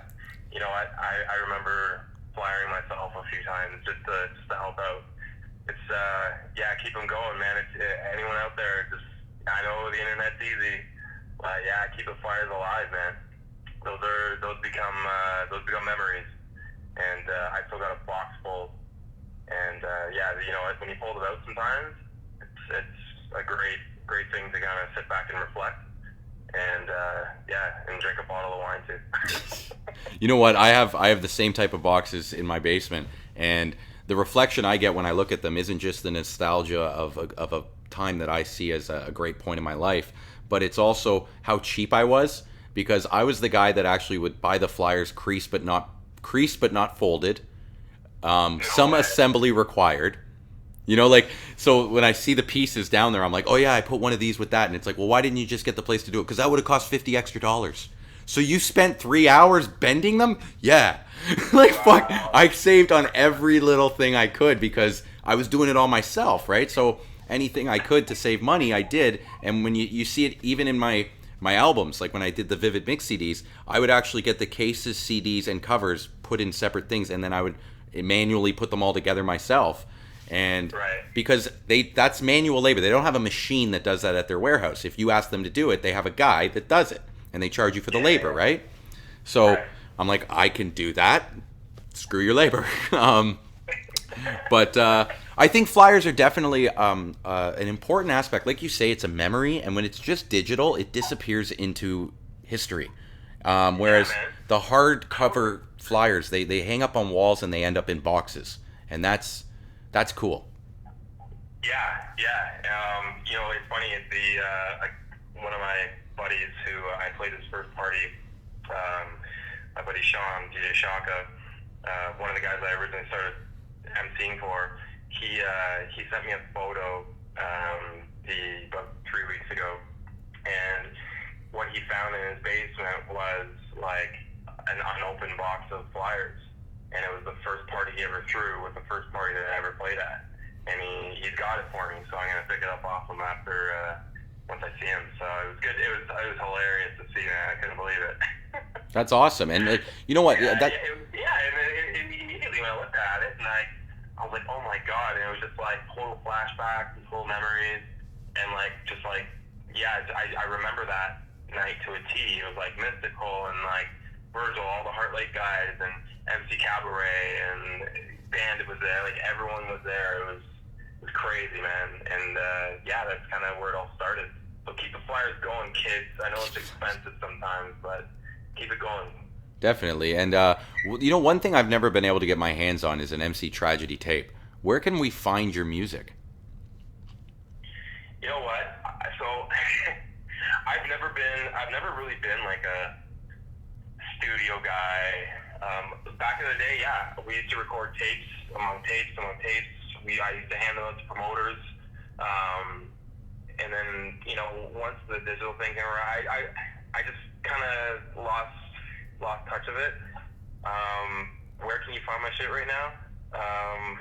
I remember flyering myself a few times just to help out. It's keep them going, man. It's anyone out there. Just I know the internet's easy, but keep the flyers alive, man. Those become memories, and I still got a box full. And when you pull it out, sometimes it's a great thing to kind of sit back and reflect. and yeah, and drink a bottle of wine too. You know what? I have the same type of boxes in my basement, and the reflection I get when I look at them isn't just the nostalgia of a time that I see as a great point in my life, but it's also how cheap I was, because I was the guy that actually would buy the flyers creased but not folded, No some way. assembly required. You know, like, so when I see the pieces down there, I'm like, oh yeah, I put one of these with that, and it's like, well, why didn't you just get the place to do it? Because that would have cost $50 extra. So you spent 3 hours bending them? Yeah. Like, fuck, Wow. I saved on every little thing I could because I was doing it all myself, right? So anything I could to save money, I did. And when you see it even in my albums, like when I did the Vivid Mix CDs, I would actually get the cases, CDs, and covers put in separate things, and then I would manually put them all together myself. And Right. because that's manual labor. They don't have a machine that does that at their warehouse. If you ask them to do it, they have a guy that does it, and they charge you for the Yeah. labor, Yeah. right? So Right. I'm like, I can do that. Screw your labor. But I think flyers are definitely an important aspect. Like you say, it's a memory, and when it's just digital, it disappears into history. Yeah, Whereas man. the hardcover flyers, they hang up on walls and they end up in boxes, and that's cool. Yeah, yeah. It's funny. One of my buddies who I played his first party, my buddy Sean, DJ Shaka, one of the guys I originally started emceeing for, he sent me a photo about 3 weeks ago, and what he found in his basement was like an unopened box of flyers, and it was the first party he ever threw. Was the first party that I ever played at, and he's got it for me. So I'm gonna pick it up off him after once I see him. So it was good. It was hilarious to see, man. I couldn't believe it. That's awesome. And you know what? Yeah, That and immediately when I looked at it, and I was like, oh my god, and it was just like total flashbacks and total memories, and like just like yeah, I remember that night to a T. It was like mystical and like Virgil, all the Heart Lake guys, and MC Cabaret and Bandit was there. Like everyone was there. It was crazy, man. And yeah, that's kind of where it all started. So keep the flyers going, kids. I know it's expensive sometimes, but keep it going. definitely. And you know, one thing I've never been able to get my hands on is an MC Tragedy tape. Where can we find your music? You know what? So I've never really been like a studio guy. Back in the day, yeah, we used to record tapes among tapes among tapes. I used to hand them out to promoters. And then once the digital thing came around, I just kind of lost touch of it. Where can you find my shit right now? Um,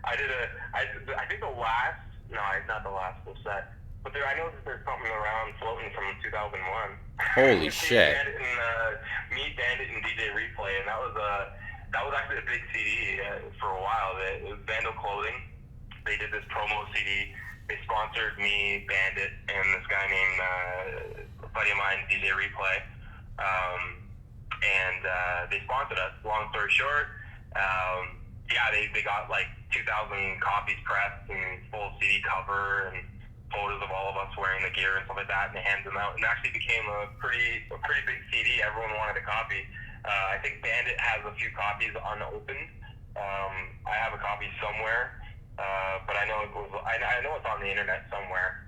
I think the last, no, it's not the last full set, but I know that there's something around floating from 2001. Holy shit. Me, Bandit, and DJ Replay, and that was actually a big CD for a while. It was Vandal Clothing. They did this promo CD. They sponsored me, Bandit, and this guy named a buddy of mine, DJ Replay. And they sponsored us. Long story short, yeah, they got like 2,000 copies pressed and full CD cover and photos of all of us wearing the gear and stuff like that, and they handed them out. And it actually became a pretty big CD. Everyone wanted a copy. I think Bandit has a few copies unopened. I have a copy somewhere, but I know I know it's on the internet somewhere.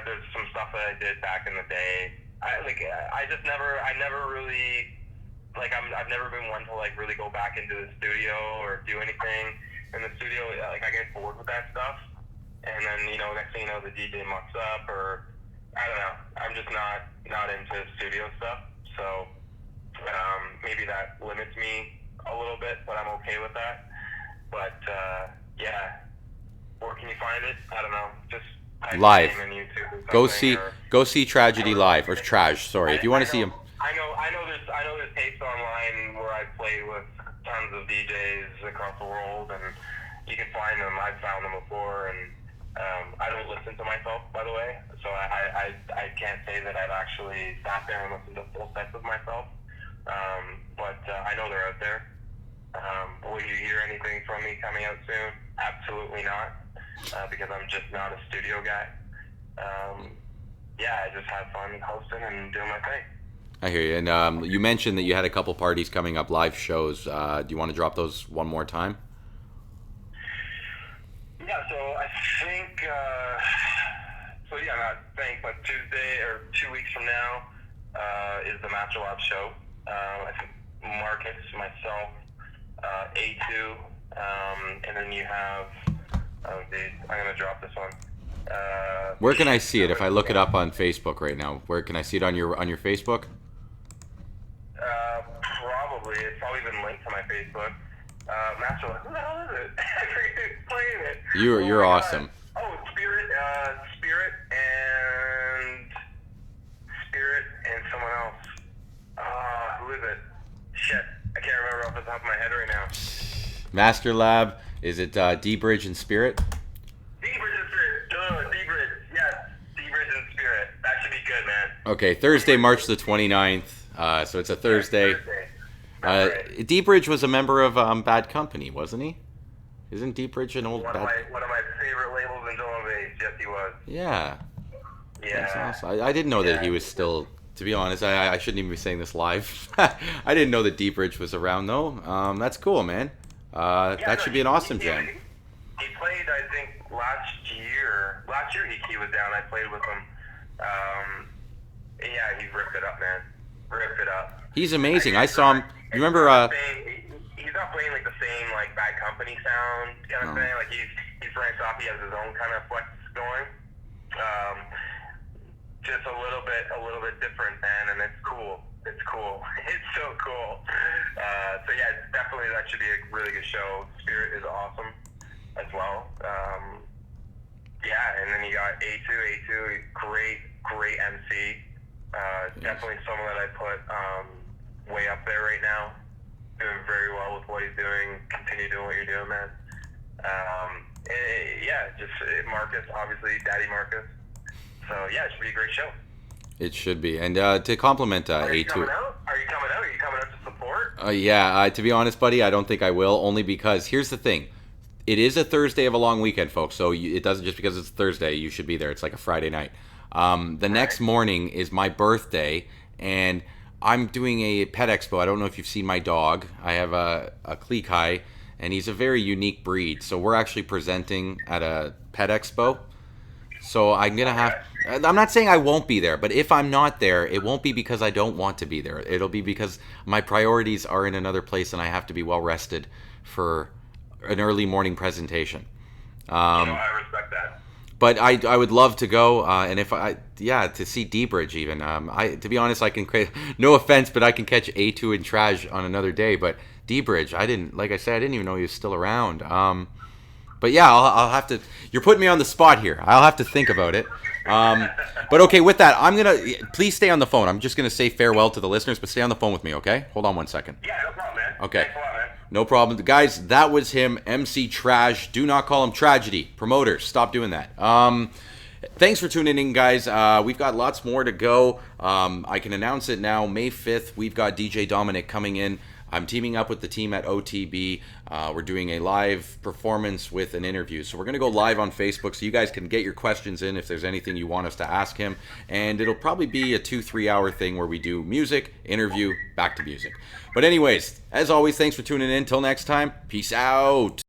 There's some stuff that I did back in the day. I never really I've never been one to like really go back into the studio or do anything in the studio. Like I get bored with that stuff, and then next thing you know the DJ mucks up, or I don't know. I'm just not into studio stuff, so maybe that limits me a little bit, but I'm okay with that. But yeah, where can you find it? I don't know. Just type my Live. name in YouTube or Go something, see or go see Tragedy live, or Traj. Sorry, if you want to see him. I know there's tapes online where I've played with tons of DJs across the world, and you can find them. I've found them before, and I don't listen to myself, by the way, so I can't say that I've actually sat there and listened to full sets of myself. But I know they're out there. Will you hear anything from me coming out soon? Absolutely not, because I'm just not a studio guy. yeah, I just had fun hosting and doing my thing. I hear you. And you mentioned that you had a couple parties coming up, live shows. Do you want to drop those one more time? Yeah, so I think, not think, but Tuesday or 2 weeks from now is the Master Lab show. I think Marcus, myself, A2, and then you have, oh, dude, I'm going to drop this one. Where can I see it? If I look it up on Facebook right now, where can I see it on your Facebook? Probably. It's probably been linked to my Facebook. Master Lab, who the hell is it? I forget who's playing it. You're awesome. Oh, Spirit and someone else. Who is it? Shit, I can't remember off the top of my head right now. Master Lab. Is it D-Bridge and Spirit? D-Bridge and Spirit. D-Bridge. Yes, D-Bridge and Spirit. That should be good, man. Okay, Thursday, March the 29th. So it's a Thursday. Right. D-Bridge was a member of Bad Company, wasn't he? Isn't D-Bridge an old one of my favorite labels in drum and bass. Yes, he was. Yeah. Yeah. That's awesome. I didn't know that he was still. To be honest, I shouldn't even be saying this live. I didn't know that D-Bridge was around though. That's cool, man. That should be an awesome jam. He played, I think, last year. Last year he was down. I played with him. Yeah, he ripped it up, man. Ripped it up. He's amazing. I saw him. You remember? He's not playing like the same like Bad Company sound kind of thing. Like he's branched off. He has his own kind of flex going. Just a little bit different, man, and it's cool. It's cool. It's so cool. So yeah, definitely that should be a really good show. Spirit is awesome as well. Yeah, and then you got A2, great MC. Definitely someone that I put way up there right now. Doing very well with what he's doing. Continue doing what you're doing, man. Just Marcus, obviously, Daddy Marcus. So yeah, it should be a great show. It should be. And to compliment A2. Are you coming out? Are you coming out to support? To be honest, buddy, I don't think I will. Only because here's the thing. It is a Thursday of a long weekend, folks. So it doesn't just because it's Thursday, you should be there. It's like a Friday night. The next morning is my birthday, and I'm doing a pet expo. I don't know if you've seen my dog. I have a Klekai, and he's a very unique breed. So we're actually presenting at a pet expo. So I'm going to have... I'm not saying I won't be there, but if I'm not there, it won't be because I don't want to be there. It'll be because my priorities are in another place, and I have to be well rested for an early morning presentation. I respect that. But I would love to go, and if to see D-Bridge even. To be honest, I can no offense, but I can catch A2 and Traj on another day. But D-Bridge, I didn't even know he was still around. But yeah, I'll have to. You're putting me on the spot here. I'll have to think about it. But okay, with that, please stay on the phone. I'm just gonna say farewell to the listeners, but stay on the phone with me, okay? Hold on one second. Yeah, no problem, man. Okay. Thanks a lot, man. No problem. Guys, that was him, MC Traj. Do not call him Tragedy. Promoters, stop doing that. Thanks for tuning in, guys. We've got lots more to go. I can announce it now. May 5th, we've got DJ Dominic coming in. I'm teaming up with the team at OTB. We're doing a live performance with an interview. So we're going to go live on Facebook so you guys can get your questions in if there's anything you want us to ask him. And it'll probably be a 2-3 hour thing where we do music, interview, back to music. But anyways, as always, thanks for tuning in. Till next time, peace out.